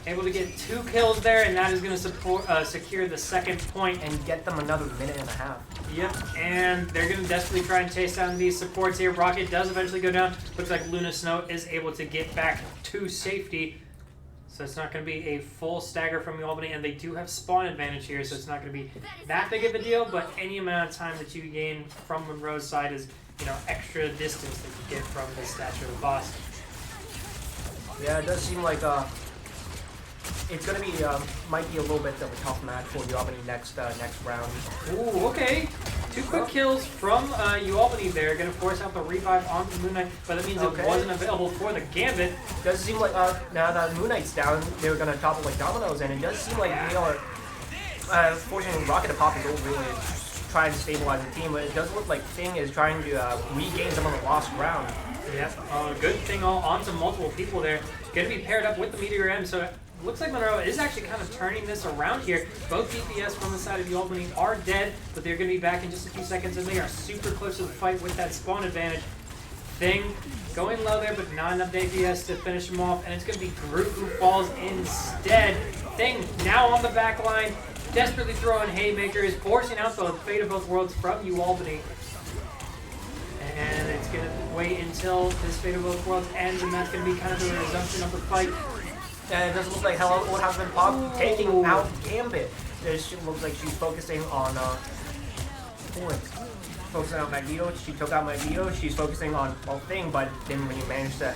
Able to get 2 kills there, and that is going to secure the second point and get them another minute and a half. Yep, and they're going to desperately try and chase down these supports here. Rocket does eventually go down. Looks like Luna Snow is able to get back to safety. So it's not going to be a full stagger from UAlbany, and they do have spawn advantage here, so it's not going to be that big of a deal, but any amount of time that you gain from Monroe's side is, you know, extra distance that you get from the statue of the boss. Yeah, it does seem like it's gonna be might be a little bit of a tough match for UAlbany next round. Ooh, okay. 2 quick kills from UAlbany there, gonna force out the revive on the Moon Knight, but that means it wasn't available for the Gambit. It does seem like now that Moon Knight's down, they're gonna topple like dominoes, and it does seem like they are forcing Rocket to pop his ult really and try and stabilize the team, but it does look like Thing is trying to regain some of the lost ground. Yep, good thing onto multiple people there. Gonna be paired up with the Meteor M, so looks like Monroe is actually kind of turning this around here. Both DPS from the side of UAlbany are dead, but they're going to be back in just a few seconds, and they are super close to the fight with that spawn advantage. Thing going low there, but not enough DPS to finish him off, and it's going to be Groot who falls instead. Thing now on the back line, desperately throwing haymakers, forcing out the fate of both worlds from UAlbany. And it's going to wait until this fate of both worlds ends, and that's going to be kind of the resumption of the fight. And it doesn't look like Hello would have been popped, taking out Gambit. It looks like she's focusing on focusing on Magneto. She took out Magneto. She's focusing on Thing, but didn't really manage to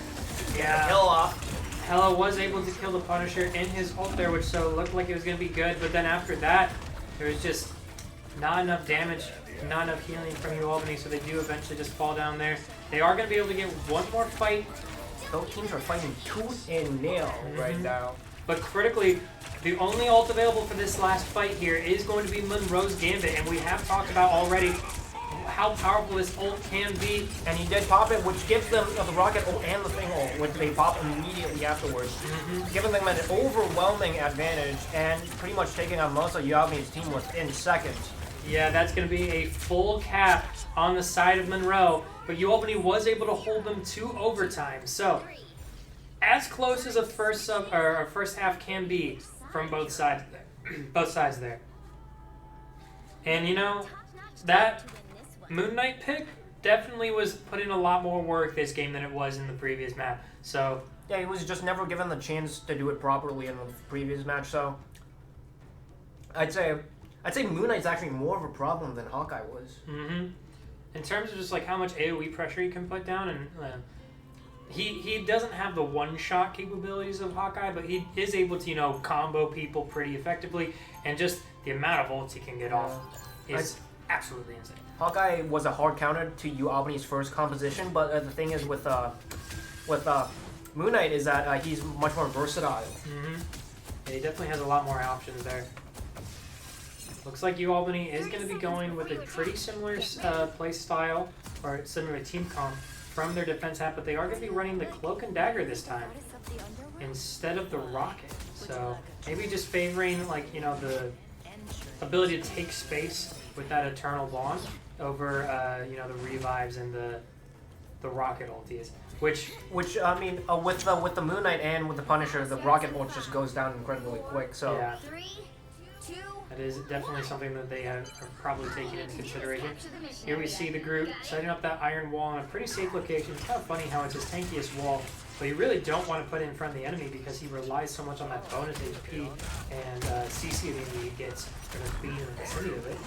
get the kill off. Hela was able to kill the Punisher in his ult there, which so looked like it was going to be good, but then after that, there was just not enough damage, not enough healing from UAlbany, so they do eventually just fall down there. They are going to be able to get one more fight. Both teams are fighting tooth and nail right now. But critically, the only ult available for this last fight here is going to be Monroe's Gambit, and we have talked about already how powerful this ult can be. And he did pop it, which gives them the Rocket ult and the Thing ult, which they pop immediately afterwards, giving them an overwhelming advantage and pretty much taking on most of UAlbany's team within seconds. Yeah, that's going to be a full cap on the side of Monroe, but UAlbany was able to hold them to overtime. So, as close as a first half can be from both sides there. And you know, that Moon Knight pick definitely was put in a lot more work this game than it was in the previous map. So yeah, he was just never given the chance to do it properly in the previous match. So I'd say Moon Knight's actually more of a problem than Hawkeye was. In terms of just like how much AoE pressure he can put down, and he doesn't have the one-shot capabilities of Hawkeye, but he is able to, you know, combo people pretty effectively, and just the amount of ults he can get off is absolutely insane. Hawkeye was a hard counter to UAlbany's first composition, but the thing is with Moon Knight is that he's much more versatile. Yeah, he definitely has a lot more options there. Looks like UAlbany is going to be going with a pretty similar play style, or similar team comp from their defense hat, but they are going to be running the Cloak and Dagger this time instead of the Rocket. So maybe just favoring, like, you know, the ability to take space with that Eternal Bond over, you know, the revives and the Rocket ultis. Which I mean, with the Moon Knight and with the Punisher, the Rocket ult just goes down incredibly quick. So yeah. That is definitely something that they are probably taking into consideration. Here we see the group setting up that iron wall in a pretty safe location. It's kind of funny how it's his tankiest wall, but you really don't want to put it in front of the enemy because he relies so much on that bonus HP and CC that he gets for being in the vicinity of it.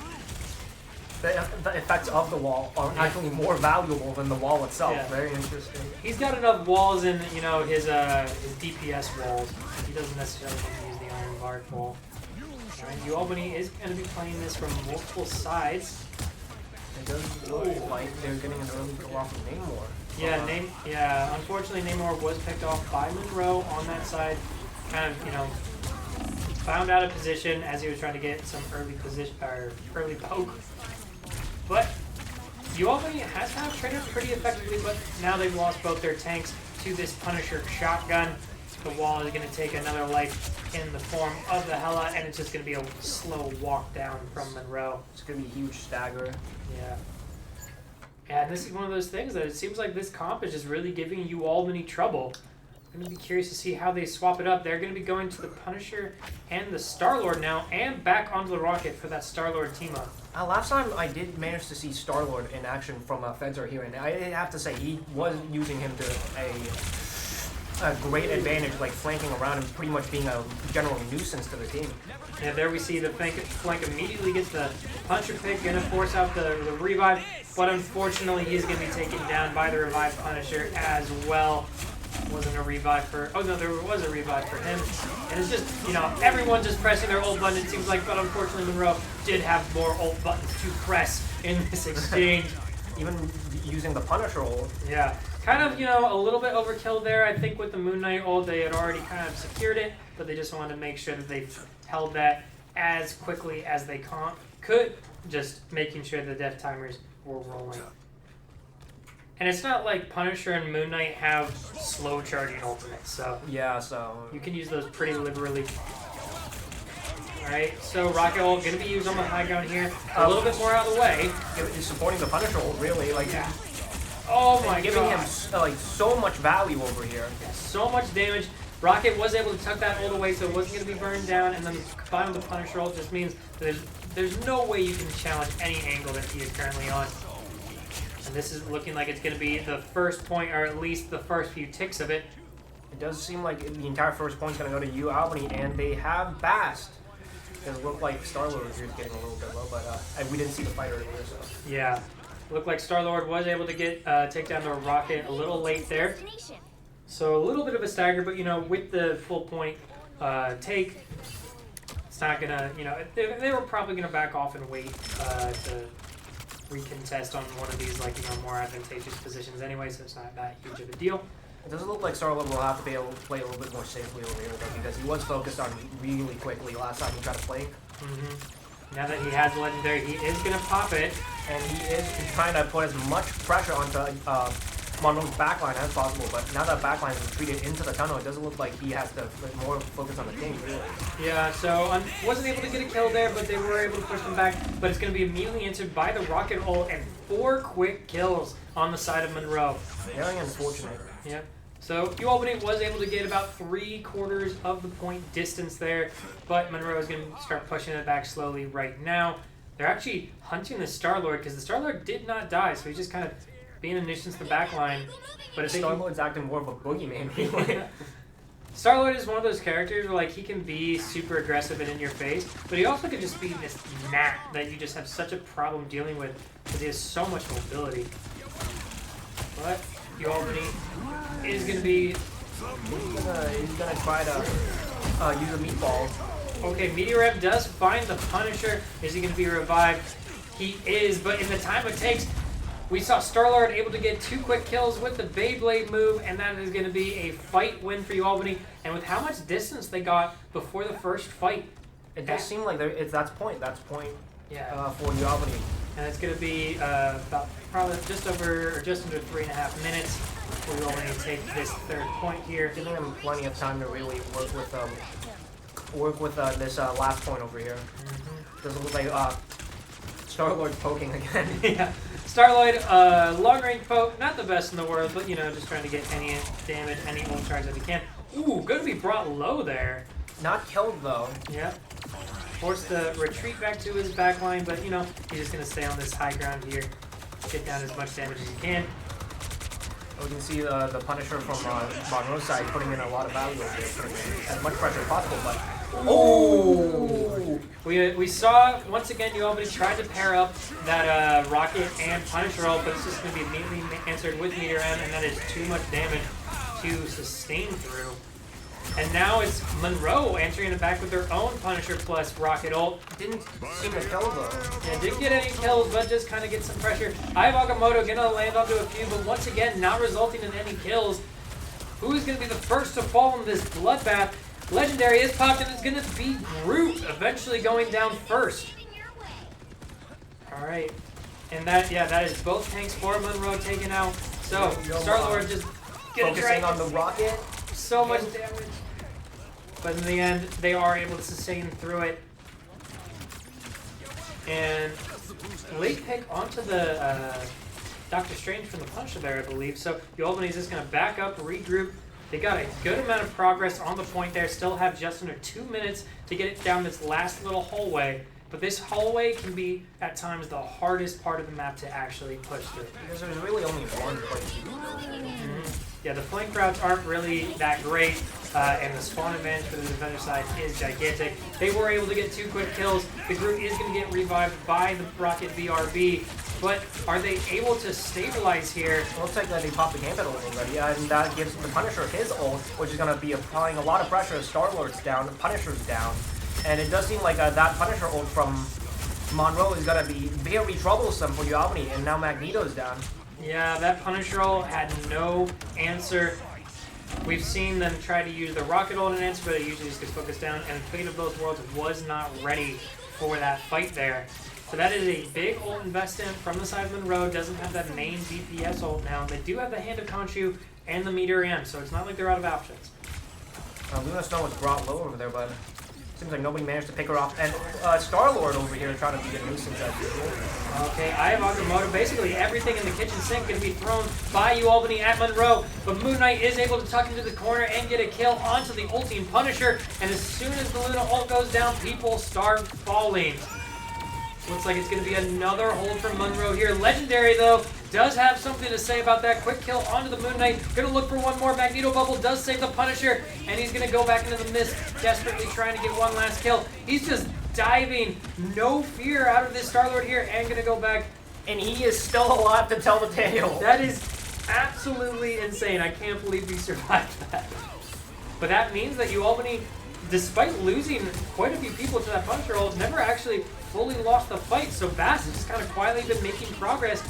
The effects of the wall are actually more valuable than the wall itself. Yeah. Very interesting. He's got enough walls in, you know, his DPS walls. He doesn't necessarily want to use the iron guard wall. Alright, UAlbany is going to be playing this from multiple sides. It does look like they're getting an early kill off of Namor. Yeah, unfortunately Namor was picked off by Monroe on that side. Kind of, you know, found out of position as he was trying to get some early poke. But UAlbany has kind of traded pretty effectively, but now they've lost both their tanks to this Punisher shotgun. The wall is going to take another life in the form of the Hela, and it's just going to be a slow walk down from Monroe. It's going to be a huge stagger. Yeah. And this is one of those things that it seems like this comp is just really giving UAlbany trouble. I'm going to be curious to see how they swap it up. They're going to be going to the Punisher and the Star-Lord now, and back onto the Rocket for that Star-Lord team-up. Last time I did manage to see Star-Lord in action from Fedzar here, and I have to say he was using him to a great advantage, like flanking around and pretty much being a general nuisance to the team. Yeah, there we see the flank immediately gets the puncher pick, gonna force out the revive, but unfortunately he's gonna be taken down by the revive Punisher as well. Wasn't a revive for, oh no, there was a revive for him. And it's just, you know, everyone just pressing their ult button, it seems like, but unfortunately Monroe did have more ult buttons to press in this exchange. Even using the Punisher ult. Yeah, kind of, you know, a little bit overkill there. I think with the Moon Knight ult, they had already kind of secured it, but they just wanted to make sure that they held that as quickly as they could, just making sure the death timers were rolling. And it's not like Punisher and Moon Knight have slow charging ultimates, so yeah, so you can use those pretty liberally. Alright, so Rocket ult gonna be used on the high ground here. A little bit more out of the way. He's supporting the Punisher ult, really, like oh my god, giving him like so much value over here. Yeah, so much damage. Rocket was able to tuck that ult away, so it wasn't gonna be burned down, and then combined with the Punisher ult just means there's no way you can challenge any angle that he is currently on. And this is looking like it's going to be the first point, or at least the first few ticks of it. It does seem like the entire first point is going to go to UAlbany, and they have Bast. It looked like Star-Lord was getting a little bit low, but we didn't see the fight earlier, so. Yeah, looked like Star-Lord was able to get take down the Rocket a little late there. So a little bit of a stagger, but you know, with the full point take, it's not going to, you know, they were probably going to back off and wait to recontest on one of these, like, you know, more advantageous positions anyway, so it's not that huge of a deal. It doesn't look like Star-Lord will have to be able to play a little bit more safely over here, though, because he was focused on really quickly last time he tried to play. Now that he has Legendary, he is going to pop it. And he is trying to put as much pressure onto Monroe's backline as possible, but now that backline is retreated into the tunnel, it doesn't look like he has to more focus on the team, really. Yeah, so wasn't able to get a kill there, but they were able to push them back. But it's going to be immediately answered by the Rocket ult and 4 quick kills on the side of Monroe. Very unfortunate. Yeah. So UAlbany was able to get about 3/4 of the point distance there, but Monroe is going to start pushing it back slowly right now. They're actually hunting the Star-Lord because the Star-Lord did not die, so he's just kind of being a nuisance to the back line. But Star-Lord's acting more of a boogeyman, really. Star-Lord is one of those characters where, like, he can be super aggressive and in your face, but he also can just be this gnat that you just have such a problem dealing with because he has so much mobility. But UAlbany is going to be... He's gonna try to use a meatball. Okay, Meteor Rev does find the Punisher. Is he going to be revived? He is, but in the time it takes, we saw Star-Lord able to get 2 quick kills with the Beyblade move, and that is going to be a fight win for UAlbany. And with how much distance they got before the first fight, it does seem like that's point yeah. For UAlbany. And it's going to be about probably just under 3.5 minutes for UAlbany to take this 3rd point here. Giving them plenty of time to really work with this last point over here. Doesn't look like Star-Lord's poking again. Yeah. Star-Lord, long-range poke, not the best in the world, but, you know, just trying to get any damage, any ult charge that he can. Ooh, gonna be brought low there. Not killed, though. Yeah. Forced to retreat back to his backline, but, you know, he's just gonna stay on this high ground here. Get down as much damage as he can. We can see the Punisher from Monroe's side putting in a lot of value over here, putting in as much pressure as possible, but... Oh! We saw, once again, UAlbany tried to pair up that Rocket and Punisher ult, but it's just going to be immediately answered with Meteor M, and that is too much damage to sustain through. And now it's Monroe answering it back with their own Punisher plus Rocket ult. Didn't seem to kill, though. Yeah, didn't get any kills, but just kind of get some pressure. Agamotto going to land onto a few, but once again, not resulting in any kills. Who is going to be the first to fall in this bloodbath? Legendary is popped, and it's going to be Groot eventually going down first. Alright. And that is both tanks for Monroe taken out. So, Star-Lord just focusing on the Rocket. So much damage. But in the end, they are able to sustain through it. And late pick onto the Doctor Strange from the Punisher there, I believe. So UAlbany is just going to back up, regroup. They got a good amount of progress on the point there. Still have just under 2 minutes to get it down this last little hallway. but this hallway can be at times the hardest part of the map to actually push through. Because there's really only one place you can go. Yeah, the flank routes aren't really that great, and the spawn advantage for the defender side is gigantic. They were able to get 2 quick kills. The group is going to get revived by the Rocket BRB, but are they able to stabilize here? It looks like they popped the Gambit ult already, and that gives the Punisher his ult, which is going to be applying a lot of pressure as Star-Lord's down, Punisher's down. And it does seem like that Punisher ult from Monroe is going to be very troublesome for UAlbany, and now Magneto's down. Yeah, that Punisher ult had no answer. We've seen them try to use the Rocket ult and answer, but it usually just gets focused down, and Fate of Both Worlds was not ready for that fight there. So that is a big ult investment from the side of Monroe. Doesn't have that main DPS ult now. They do have the Hand of Khonshu and the Meteor M, so it's not like they're out of options. Luna Snow was brought low over there, but seems like nobody managed to pick her off. And Star-Lord over here trying to be a nuisance as usual. Okay, I have Agamotto. Basically, everything in the kitchen sink going to be thrown by UAlbany at Monroe. But Moon Knight is able to tuck into the corner and get a kill onto the ulting Punisher. And as soon as the Luna ult goes down, people start falling. Looks like it's going to be another hold from Monroe here. Legendary, though, does have something to say about that. Quick kill onto the Moon Knight. Going to look for one more. Magneto Bubble does save the Punisher, and he's going to go back into the mist, desperately trying to get one last kill. He's just diving, no fear out of this Star-Lord here, and going to go back. And he is still alive to tell the tale. That is absolutely insane. I can't believe he survived that. But that means that UAlbany, despite losing quite a few people to that Punisher ult, never actually fully lost the fight. So Bass has just kind of quietly been making progress.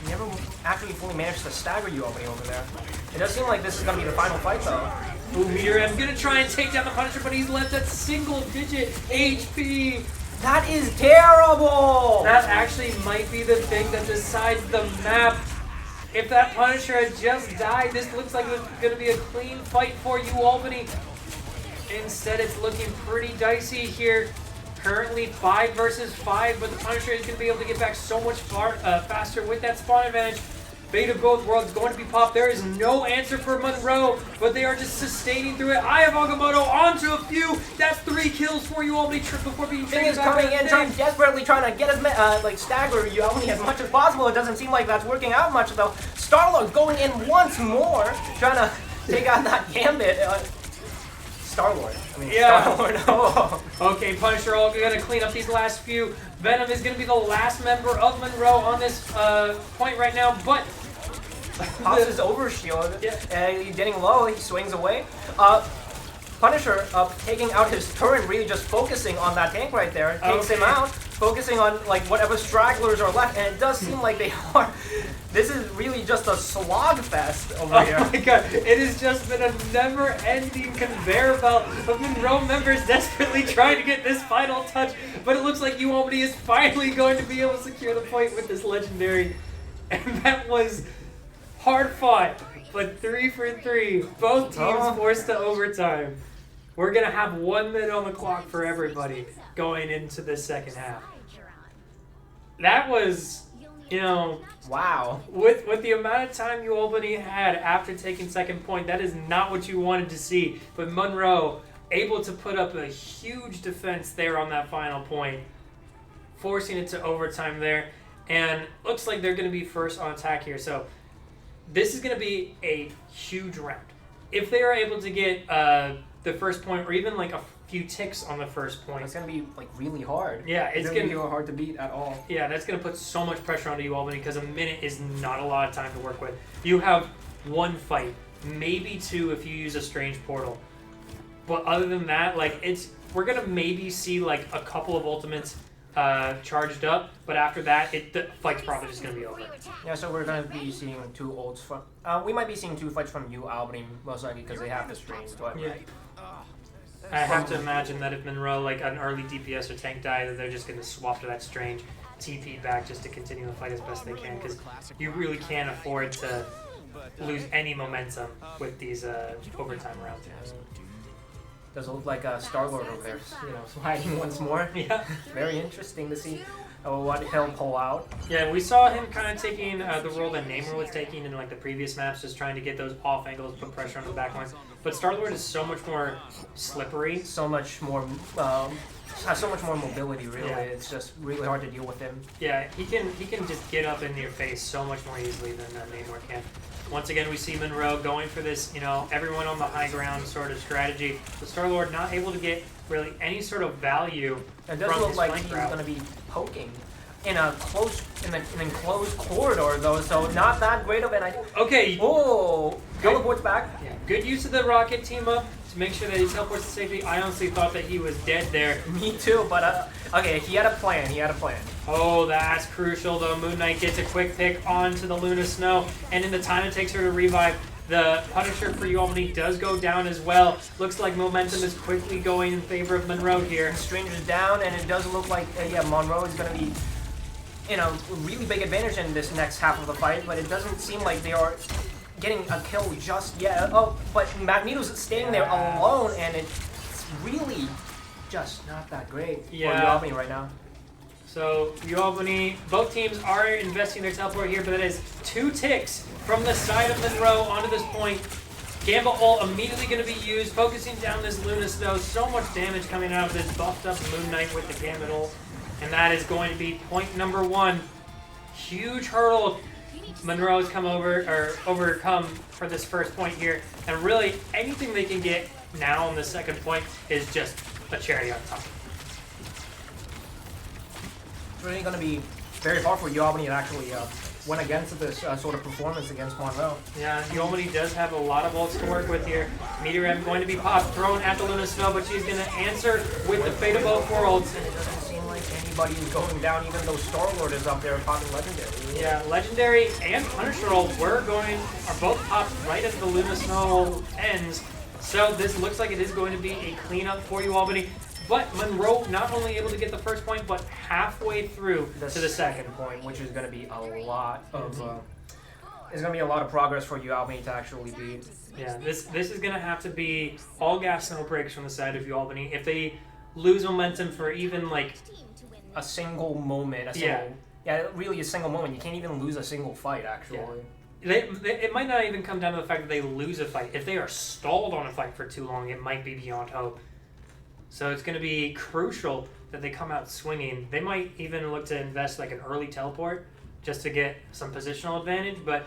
He never actually fully managed to stagger UAlbany over there. It does seem like this is going to be the final fight, though. Ooh, Meteor M gonna try and take down the Punisher, but he's left at single-digit HP. That is terrible! That actually might be the thing that decides the map. If that Punisher had just died, this looks like it's gonna be a clean fight for UAlbany. Instead, it's looking pretty dicey here. Currently 5 versus 5, but the Punisher is going to be able to get back so much faster with that spawn advantage. Fate of Both Worlds going to be popped. There is no answer for Monroe, but they are just sustaining through it. I have Agamotto onto a few. That's 3 kills for UAlbany before being Thing is coming in, desperately trying to get as stagger UAlbany as much as possible. It doesn't seem like that's working out much, though. Star-Lord going in once more, trying to take out that Gambit. Star-Lord. I mean, yeah. Star-Lord. Oh. Okay, Punisher all going to clean up these last few. Venom is going to be the last member of Monroe on this point right now, but Pops his overshield. Yeah. He's getting low. He swings away. Punisher taking out his turret, really just focusing on that tank right there. Takes him out, focusing on like whatever stragglers are left, and it does seem like they are. This is really just a slog fest over here. Oh my god, it has just been a never-ending conveyor belt of Monroe members desperately trying to get this final touch, but it looks like UAlbany is finally going to be able to secure the point with this legendary, and that was hard fought, but 3 for 3. Both teams forced to overtime. We're going to have 1 minute on the clock for everybody going into the second half. That was, you know... Wow. With the amount of time UAlbany had after taking second point, that is not what you wanted to see. But Monroe able to put up a huge defense there on that final point, forcing it to overtime there. And looks like they're going to be first on attack here. So this is going to be a huge round. If they are able to get the first point, or even like a few ticks on the first point, it's gonna be like really hard. Yeah, it's gonna be hard to beat at all. Yeah, that's gonna put so much pressure onto UAlbany because a minute is not a lot of time to work with. You have 1 fight, maybe 2 if you use a strange portal. But other than that, like we're gonna maybe see like a couple of ultimates charged up, but after that, the fight's probably just gonna be over. Yeah, so we're gonna be seeing 2 ults from. We might be seeing 2 fights from UAlbany most likely because they have the strange. But yeah. I have to imagine that if Monroe, like an early DPS or tank die, that they're just going to swap to that strange, TP back just to continue the fight as best they can, because you really can't afford to lose any momentum with these overtime rounds. Does it look like Star-Lord over there, sliding once more? Yeah. Very interesting to see. what he'll pull out. Yeah, we saw him kind of taking the role that Namor was taking in like the previous maps, just trying to get those off angles, put pressure on the back lines. But Star-Lord is so much more slippery. So much more, has so much more mobility. Really, Yeah. it's just really hard to deal with him. Yeah, he can just get up in your face so much more easily than Namor can. Once again, we see Monroe going for this, everyone on the high ground sort of strategy. The Star-Lord not able to get really any sort of value It does from look his like flank he's route. going to be poking in an enclosed corridor, though, so not that great of an idea. Okay, Oh, teleports back. yeah, good use of the rocket team up to make sure that he teleports to safety. I honestly thought that he was dead there. Me too, but okay, he had a plan. Oh, that's crucial though. Moon Knight gets a quick pick onto the Luna Snow, and in the time it takes her to revive, the Punisher for UAlbany does go down as well. Looks like momentum is quickly going in favor of Monroe here. Strange is down, and it does look like Monroe is going to be in a really big advantage in this next half of the fight, but it doesn't seem like they are getting a kill just yet. Oh, but Magneto's staying there alone, and it's really just not that great for UAlbany right now. So UAlbany, both teams are investing their teleport here, but that is 2 ticks from the side of Monroe onto this point. Gambit ult immediately going to be used, focusing down this Luna Snow. So much damage coming out of this buffed up Moon Knight with the Gambit ult. And that is going to be point number 1. Huge hurdle Monroe has overcome for this first point here. And really, anything they can get now on the second point is just a cherry on top. It's really going to be very hard for UAlbany to actually win against this sort of performance against Monroe. Yeah, UAlbany does have a lot of ults to work with here. Meteor M going to be popped, thrown at the Luna Snow, but she's going to answer with the Fate of both worlds. And it doesn't seem like anybody is going down, even though Star-Lord is up there popping Legendary. Yeah, Legendary and Punisher ult are both popped right as the Luna Snow ends. So this looks like it is going to be a cleanup for UAlbany. But Monroe not only able to get the first point, but halfway through to the second point, which is going to be a lot of it's going to be a lot of progress for UAlbany to actually beat. Yeah, this is going to have to be all gas, no brakes from the side of UAlbany. If they lose momentum for even like a single moment, really a single moment. You can't even lose a single fight, actually. Yeah. It might not even come down to the fact that they lose a fight. If they are stalled on a fight for too long, it might be beyond hope. So it's going to be crucial that they come out swinging. They might even look to invest like an early teleport just to get some positional advantage. But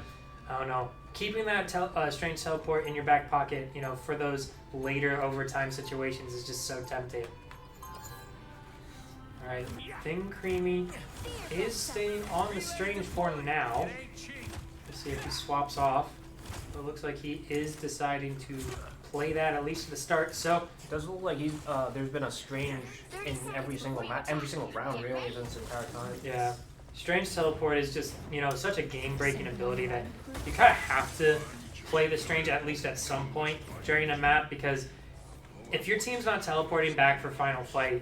I don't know. Keeping that strange teleport in your back pocket, for those later overtime situations is just so tempting. All right, Thin Creamy is staying on the strange for now. Let's see if he swaps off. But it looks like he is deciding to play that at least at the start. So it does look like there's been a strange in every single round really this entire time. Yeah, strange teleport is just such a game-breaking ability that you kind of have to play the strange at least at some point during a map, because if your team's not teleporting back for final fight,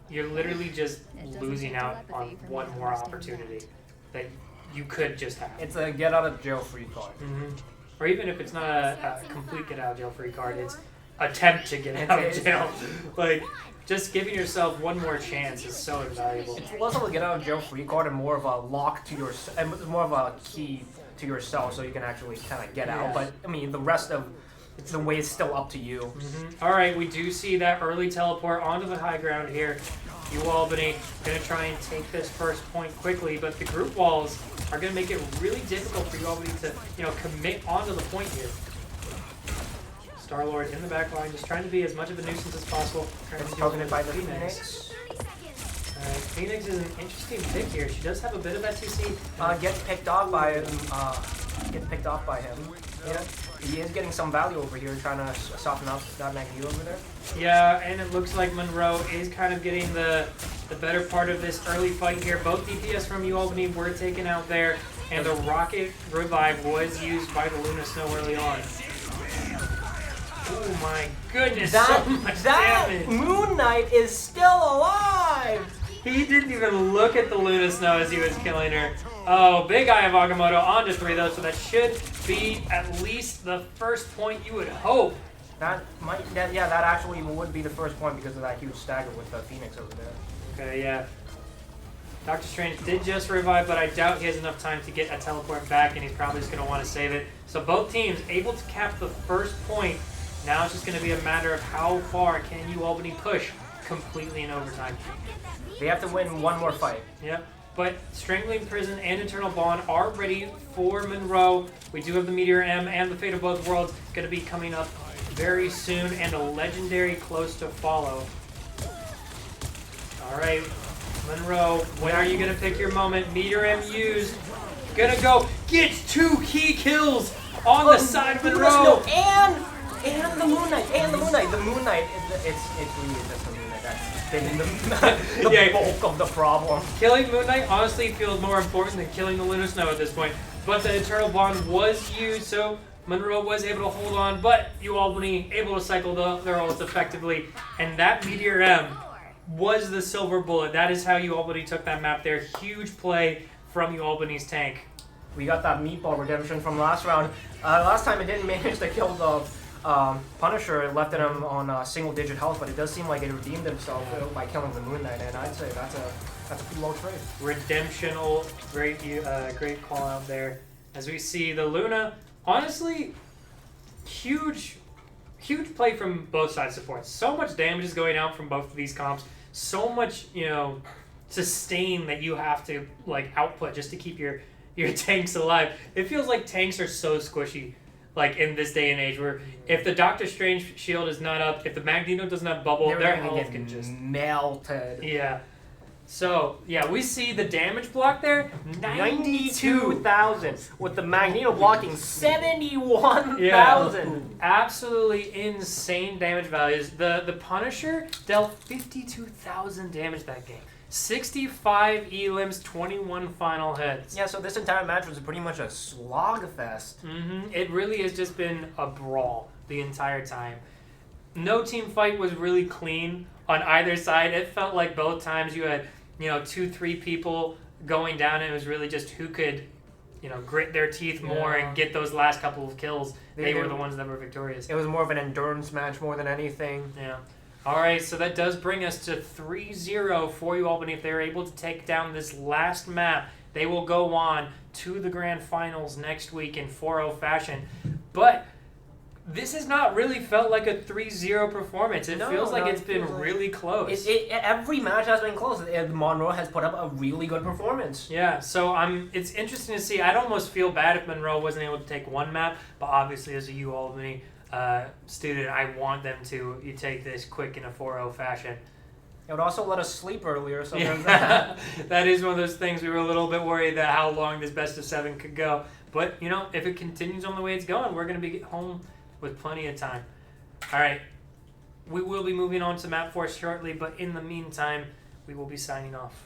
you're literally just losing out on one more opportunity that you could just have. It's a get out of jail free card. Mm-hmm. Or even if it's not a complete get out of jail free card, it's attempt to get out of jail. Like, just giving yourself one more chance is so invaluable. It's less of a get out of jail free card and more of a lock to your, and more of a key to yourself, so you can actually kind of get out. But I mean, the rest of the way is still up to you. Mm-hmm. All right, we do see that early teleport onto the high ground here. UAlbany going to try and take this first point quickly, but the group walls are going to make it really difficult for UAlbany to, commit onto the point here. Star-Lord in the back line, just trying to be as much of a nuisance as possible. Poking it by the Phoenix. Alright, Phoenix is an interesting pick here. She does have a bit of STC. Gets picked off by him. Yeah, he is getting some value over here, trying to soften up that Magneto over there. Yeah, and it looks like Monroe is kind of getting the better part of this early fight here. Both DPS from UAlbany were taken out there, and the rocket revive was used by the Luna Snow early on. Oh my goodness, so much damage! Moon Knight is still alive! He didn't even look at the Luna Snow as he was killing her. Oh, big Eye of Agamotto onto 3 though, so that should be at least the first point you would hope. That actually would be the first point because of that huge stagger with the Phoenix over there. Okay, yeah. Doctor Strange did just revive, but I doubt he has enough time to get a teleport back, and he's probably just going to want to save it. So both teams able to cap the first point. Now it's just going to be a matter of how far can UAlbany push completely in overtime. They have to win one more fight. Yep. But Strangling Prison and Eternal Bond are ready for Monroe. We do have the Meteor M and the Fate of Both Worlds going to be coming up very soon, and a legendary close to follow. All right, Monroe, when are you going to pick your moment? Meteor M used. Going to go. Gets 2 key kills on the side of Monroe. And the Moon Knight. The Moon Knight, it's really just the Moon Knight that's been the bulk of the problem. Killing Moon Knight honestly feels more important than killing the Lunar Snow at this point. But the Eternal Bond was used, so Monroe was able to hold on, but UAlbany able to cycle their ults effectively. And that Meteor M was the silver bullet. That is how UAlbany took that map there. Huge play from UAlbany's tank. We got that meatball redemption from last round. Last time it didn't manage to kill the Punisher. It left him on single-digit health, but it does seem like it redeemed himself by killing the Moon Knight, and I'd say that's a pretty low trade. Redemption ult, great call out there. As we see the Luna, honestly, huge play from both sides supports. So much damage is going out from both of these comps. So much, sustain that you have to output just to keep your tanks alive. It feels like tanks are so squishy, in this day and age, where if the Doctor Strange shield is not up, if the Magneto doesn't have bubble, their health can just melted. Yeah. So, yeah, we see the damage block there, 92,000, with the Magneto blocking 71,000. Absolutely insane damage values. The Punisher dealt 52,000 damage that game. 65 elims, 21 final hits. Yeah, so this entire match was pretty much a slogfest. It really has just been a brawl the entire time. No team fight was really clean on either side. It felt like both times you had 2-3 people going down, and it was really just who could grit their teeth more and get those last couple of kills. They were the ones that were victorious. It was more of an endurance match more than anything. Yeah. All right, so that does bring us to 3-0 for UAlbany. If they're able to take down this last map, they will go on to the grand finals next week in 4-0 fashion. But this has not really felt like a 3-0 performance. It feels like it's been really close. Every match has been close. Monroe has put up a really good performance. Yeah, so it's interesting to see. I'd almost feel bad if Monroe wasn't able to take one map, but obviously as a UAlbany student, I want them to take this quick in a 4-0 fashion. It would also let us sleep earlier, so there's that. That is one of those things. We were a little bit worried that how long this best of 7 could go. But, if it continues on the way it's going, we're going to be home with plenty of time. All right. We will be moving on to Map Force shortly, but in the meantime, we will be signing off.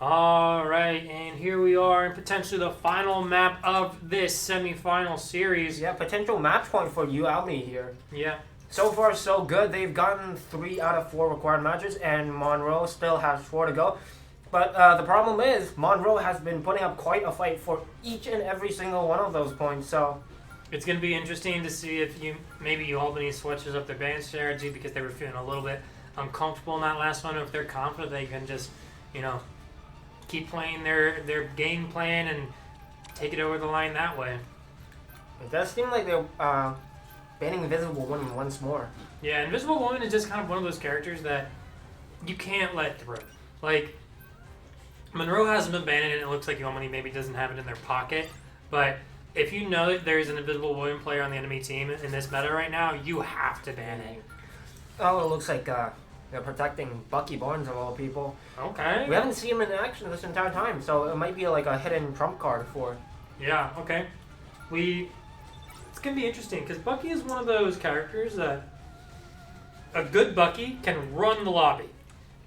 All right, and here we are in potentially the final map of this semifinal series. Yeah, potential match point for UAlbany here. Yeah. So far, so good. They've gotten 3 out of 4 required matches, and Monroe still has 4 to go. But the problem is, Monroe has been putting up quite a fight for each and every single one of those points. So it's going to be interesting to see if maybe UAlbany switches up their ban strategy because they were feeling a little bit uncomfortable in that last one, or if they're confident they can just, keep playing their game plan and take it over the line that way. It does seem like they're banning Invisible Woman once more. Yeah, Invisible Woman is just kind of one of those characters that you can't let through. Like, Monroe hasn't been banning it, and it looks like UAlbany maybe doesn't have it in their pocket, but if you know that there's an Invisible Woman player on the enemy team in this meta right now, you have to ban it. Oh, it looks like they're protecting Bucky Barnes of all people. Okay. We haven't seen him in action this entire time, so it might be like a hidden trump card for. Yeah. Okay. It's gonna be interesting because Bucky is one of those characters that a good Bucky can run the lobby,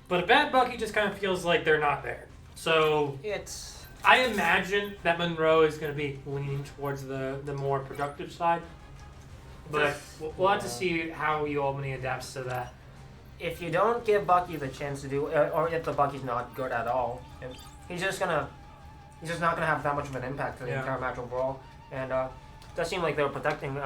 but a bad Bucky just kind of feels like they're not there. So I imagine that Monroe is going to be leaning towards the more productive side, but we'll have to see how UAlbany adapts to that. If you don't give Bucky the chance to do, or if the Bucky's not good at all, he's just not gonna have that much of an impact to the entire match overall. And it does seem like they were protecting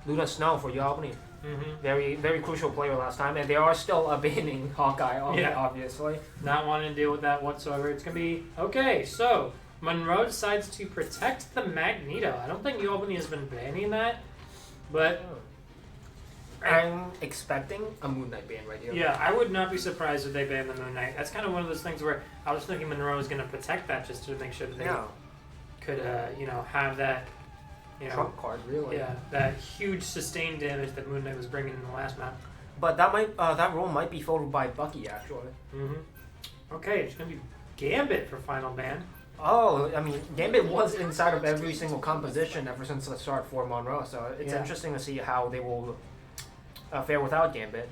Luna Snow for UAlbany. Mm-hmm. Very, very crucial player last time, and they are still abandoning Hawkeye, obviously. Not wanting to deal with that whatsoever. It's going to be... Okay, so Monroe decides to protect the Magneto. I don't think UAlbany has been banning that, but... I'm expecting a Moon Knight ban right here. Yeah, I would not be surprised if they ban the Moon Knight. That's kind of one of those things where I was thinking Monroe was going to protect that just to make sure that they could, have that... trump card, really. Yeah, that huge sustained damage that Moon Knight was bringing in the last map. But that role might be filled by Bucky, actually. Mm-hmm. Okay, it's going to be Gambit for final ban. Oh, I mean, Gambit was inside of every single composition ever since the start for Monroe, so it's interesting to see how they will fare without Gambit.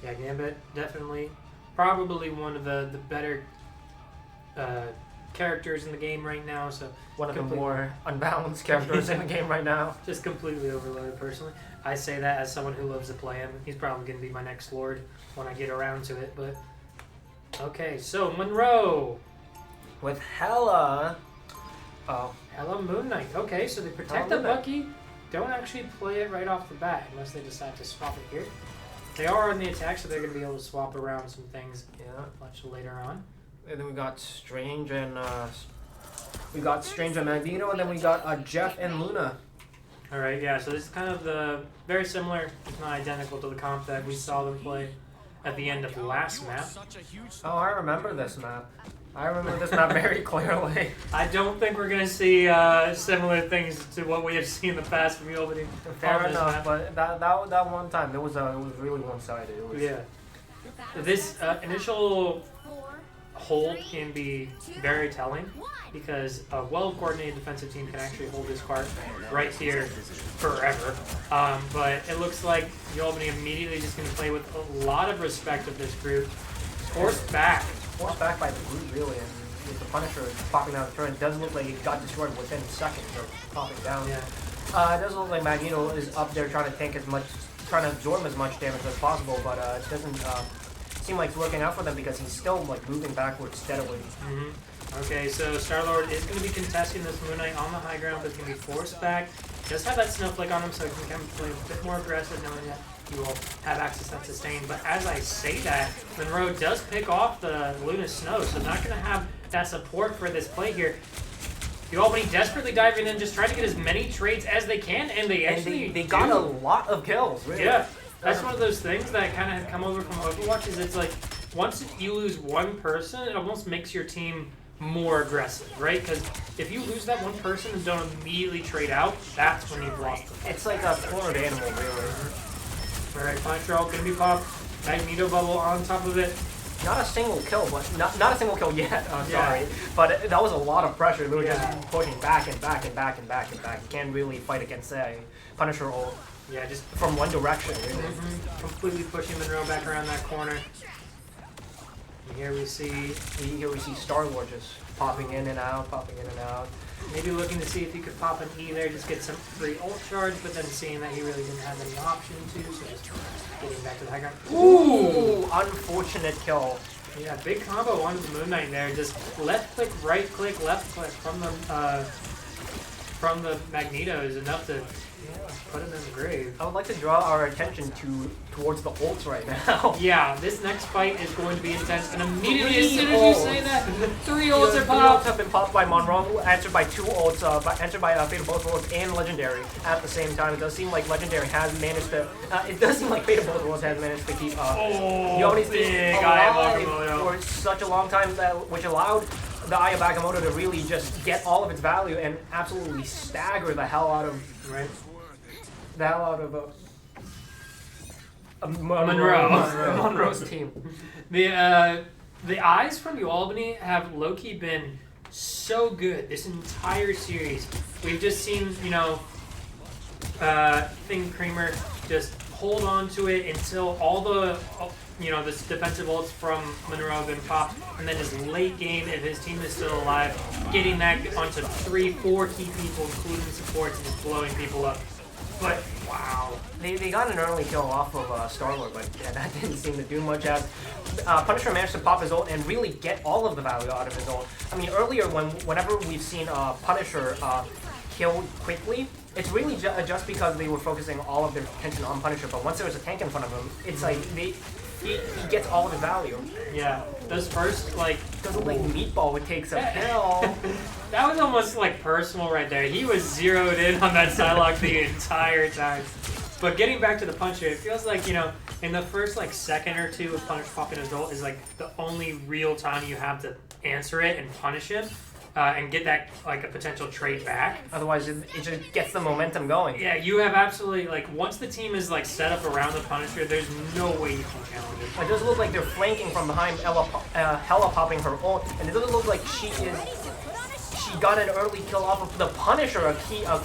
Yeah, Gambit, definitely. Probably one of the better characters in the game right now, so... One of the more unbalanced characters in the game right now. Just completely overloaded, personally. I say that as someone who loves to play him. He's probably going to be my next Lord when I get around to it, but... Okay, so Monroe. With Hela... Oh. Hela Moon Knight. Okay, so they protect the Bucky. Don't actually play it right off the bat unless they decide to swap it here. They are on the attack, so they're going to be able to swap around some things much later on. And then we got Strange and Magneto, and then we got Jeff and Luna. All right, yeah. So this is kind of the very similar, if not identical, to the comp that we saw them play at the end of the last map. Oh, I remember this map. I remember this map very clearly. I don't think we're gonna see similar things to what we have seen in the past from UAlbany. Fair enough, but that one time it was really one-sided. Yeah. This initial hold can be very telling because a well-coordinated defensive team can actually hold this card right here forever. But it looks like UAlbany immediately just going to play with a lot of respect of this group. Forced back by the group, really, and with the Punisher popping down the turret, it does look like it got destroyed within seconds of popping down. Yeah. It doesn't look like Magneto is up there trying to absorb as much damage as possible, but it doesn't seem like it's working out for them because he's still moving backwards steadily. Mm-hmm. Okay, so Star-Lord is going to be contesting this Moon Knight on the high ground, but it's going to be forced back. Just have that snowflake on him so he can come play a bit more aggressive, knowing that you will have access to that sustain. But as I say that, Monroe does pick off the Luna Snow, so not going to have that support for this play here. UAlbany desperately diving in, just trying to get as many trades as they can, and they got a lot of kills, really. Yeah, that's one of those things that kind of have come over from Overwatch, is it's like, once you lose one person, it almost makes your team more aggressive, right? Because if you lose that one person and don't immediately trade out, that's when you've lost them. It's like a cornered animal, really. Alright, Punisher all gonna be popped. Magneto bubble on top of it. Not a single kill, but not a single kill yet. Sorry, Yeah. But that was a lot of pressure. They were just pushing back and back and back and back and back. You can't really fight against a Punisher ult. Yeah, just from one direction, really. completely pushing Monroe back around that corner. Here we see Star-Lord just popping in and out, maybe looking to see if he could pop an E there, just get some free ult charge, but then seeing that he really didn't have any option to, so just getting back to the high ground. Ooh! Unfortunate kill. Yeah, big combo onto the Moon Knight there. Just left click, right click, left click from the Magneto is enough to put him in the grave. I would like to draw our attention towards the ults right now. Yeah, this next fight is going to be intense, and immediately as soon as you say that, 3 ults are Ults popped. have been popped by Monroe, answered by 2 ults, answered by Fate of Both Worlds and Legendary at the same time. It does seem like Legendary has managed to. It does seem like Fate of Both Worlds has managed to keep Yoni's big alive Agamotto for such a long time, which allowed the Eye of Agamotto to really just get all of its value and absolutely stagger the hell out of Monroe's team. The eyes from UAlbany have low-key been so good this entire series. We've just seen, Thing Creamer just hold on to it until all the, the defensive ults from Monroe have been popped, and then his late game, if his team is still alive, getting that onto 3-4 key people, including supports, and just blowing people up. But wow, they got an early kill off of Star-Lord, but yeah, that didn't seem to do much as Punisher managed to pop his ult and really get all of the value out of his ult. I mean, earlier whenever we've seen Punisher kill quickly, it's really just because they were focusing all of their attention on Punisher, but once there was a tank in front of him, it's like he gets all of his value. Yeah, those first, doesn't like Meatball would take some kill. That was almost personal right there. He was zeroed in on that Psylocke the entire time. But getting back to the Punisher, it feels like, in the first second or two of Punisher popping his ult is the only real time you have to answer it and punish him. And get that a potential trade back. Otherwise, it just gets the momentum going. Yeah, you have absolutely once the team is set up around the Punisher, there's no way you can challenge it. It does look like they're flanking from behind Hela popping her ult, and it doesn't look like she got an early kill off of the Punisher, a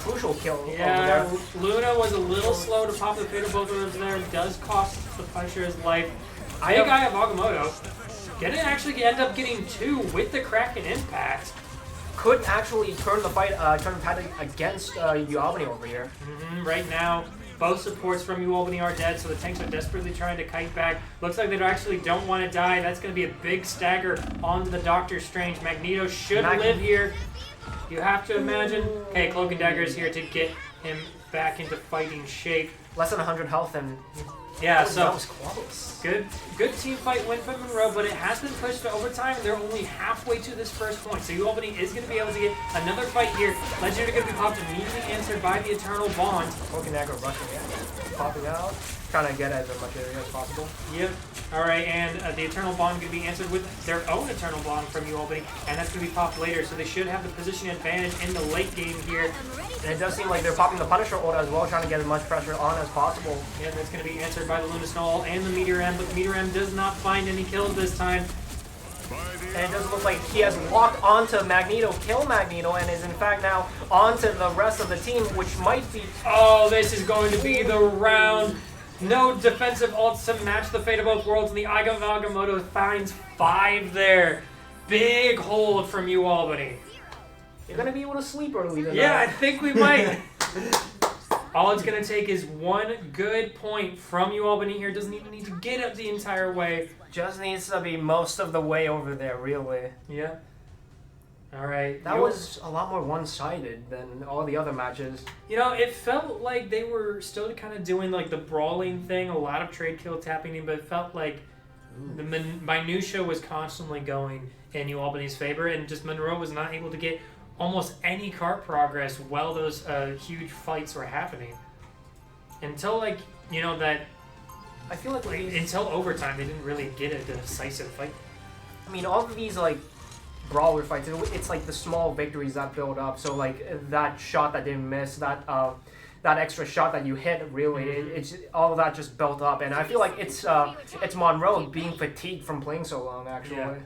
crucial kill over there. Luna was a little slow to pop the Fate of Both Worlds there. It does cost the Punisher his life. Big Eye of Agamotto gonna actually end up getting 2 with the Kraken impact. Could actually turn the fight against UAlbany over here. Right now, both supports from UAlbany are dead, so the tanks are desperately trying to kite back. Looks like they actually don't want to die. That's going to be a big stagger onto the Doctor Strange. Magneto should live here. You have to imagine. Okay, Cloak and Dagger is here to get him back into fighting shape. Less than 100 health and... Yeah, so that was close. Good team fight win for Monroe, but it has been pushed to overtime. They're only halfway to this first point, so UAlbany is going to be able to get another fight here. Legendary going to be popped immediately, answered by the Eternal Bond. Pokenaga rushing in, popping out, trying to get as much area as possible. Yep. All right, and the Eternal Bond going to be answered with their own Eternal Bond from UAlbany, and that's going to be popped later, so they should have the position advantage in the late game here. And it does seem like they're popping the Punisher ult as well, trying to get as much pressure on as possible. Yeah, that's going to be answered by the Luna Snow and the Meteor M, but the Meteor M does not find any kills this time. And it doesn't look like he has locked onto Magneto, kill Magneto, and is in fact now onto the rest of the team, which might be... Oh, this is going to be the round. No defensive ults to match the Fate of Both Worlds, and the Eye of Agamotto finds 5 there. Big hold from UAlbany. You're going to be able to sleep early tonight. Yeah, I think we might. All it's going to take is 1 good point from UAlbany here. Doesn't even need to get up the entire way. Just needs to be most of the way over there, really. Yeah. All right. That was a lot more one-sided than all the other matches. It felt like they were still kind of doing the brawling thing, a lot of trade kill tapping in, but it felt like the minutia was constantly going in UAlbany's favor, and just Monroe was not able to get almost any cart progress while those huge fights were happening. Until that. I feel like until overtime they didn't really get a decisive fight. I mean, all of these brawler fights, it's the small victories that build up. So that shot that didn't miss, that extra shot that you hit, really, it's all of that just built up. And I feel like it's Monroe being fatigued from playing so long, actually.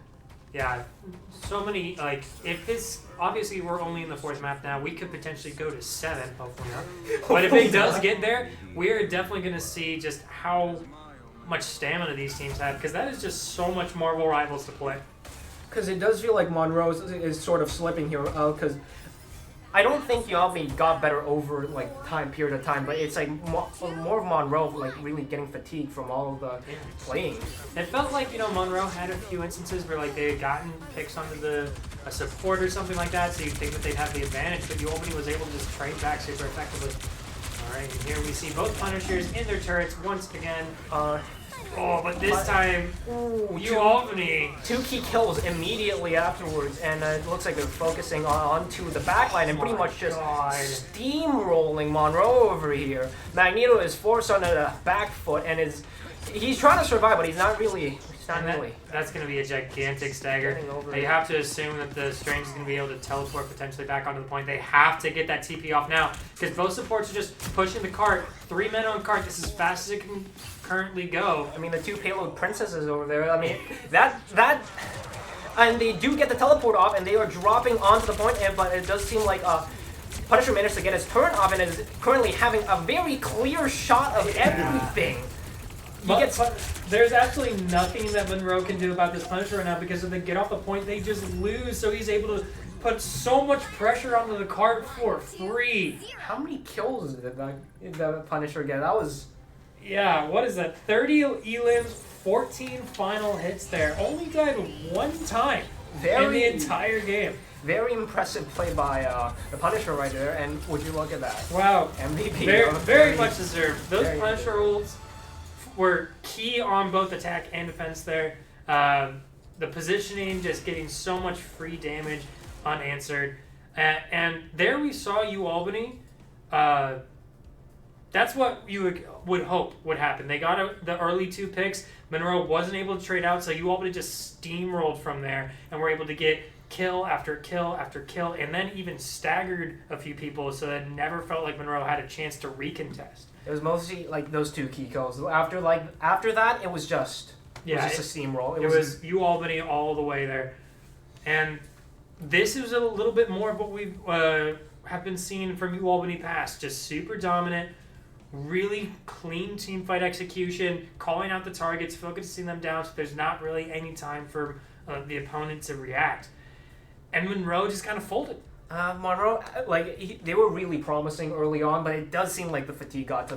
Yeah, so many, if this, obviously we're only in the 4th map now, we could potentially go to 7, hopefully not. But if it does get there, we're definitely going to see just how much stamina these teams have, because that is just so much Marvel Rivals to play. Because it does feel like Monroe is sort of slipping here, because I don't think UAlbany got better over like period of time, but it's like more of Monroe like really getting fatigued from all of the playing. It felt like, you know, Monroe had a few instances where like they had gotten picks onto a support or something like that, so you'd think that they'd have the advantage, but UAlbany was able to just trade back super effectively. Alright, and here we see both Punishers in their turrets once again. But this time, UAlbany. 2 key kills immediately afterwards, and it looks like they're focusing onto the backline and pretty much just steamrolling Monroe over here. Magneto is forced onto the back foot, and he's trying to survive, but he's not really. That's going to be a gigantic stagger. You have to assume that the Strange is going to be able to teleport potentially back onto the point. They have to get that TP off now, because both supports are just pushing the cart. 3 men on cart. This is as fast as it can currently go. I mean, the 2 payload princesses over there. I mean, and they do get the teleport off, and they are dropping onto the point. But it does seem like Punisher managed to get his turn off, and is currently having a very clear shot of everything. But there's actually nothing that Monroe can do about this Punisher right now, because if they get off the point, they just lose. So he's able to put so much pressure onto the cart for free. How many kills did the Punisher get? That was... Yeah, what is that? 30 elims, 14 final hits there. Only died 1 time in the entire game. Very impressive play by the Punisher right there, and would you look at that? Wow. MVP. Very much deserved. Those Punisher rules were key on both attack and defense there. The positioning, just getting so much free damage unanswered. And there we saw UAlbany. That's what you would hope would happen. They got the early 2 picks. Monroe wasn't able to trade out, so UAlbany just steamrolled from there and were able to get kill after kill after kill, and then even staggered a few people, so that it never felt like Monroe had a chance to recontest. It was mostly like those 2 key kills. After that, it was just a steamroll. It was UAlbany all the way there, and this is a little bit more of what we have been seeing from UAlbany past. Just super dominant, really clean team fight execution, calling out the targets, focusing them down, so there's not really any time for the opponent to react. And Monroe just kind of folded. Monroe, they were really promising early on, but it does seem like the fatigue got to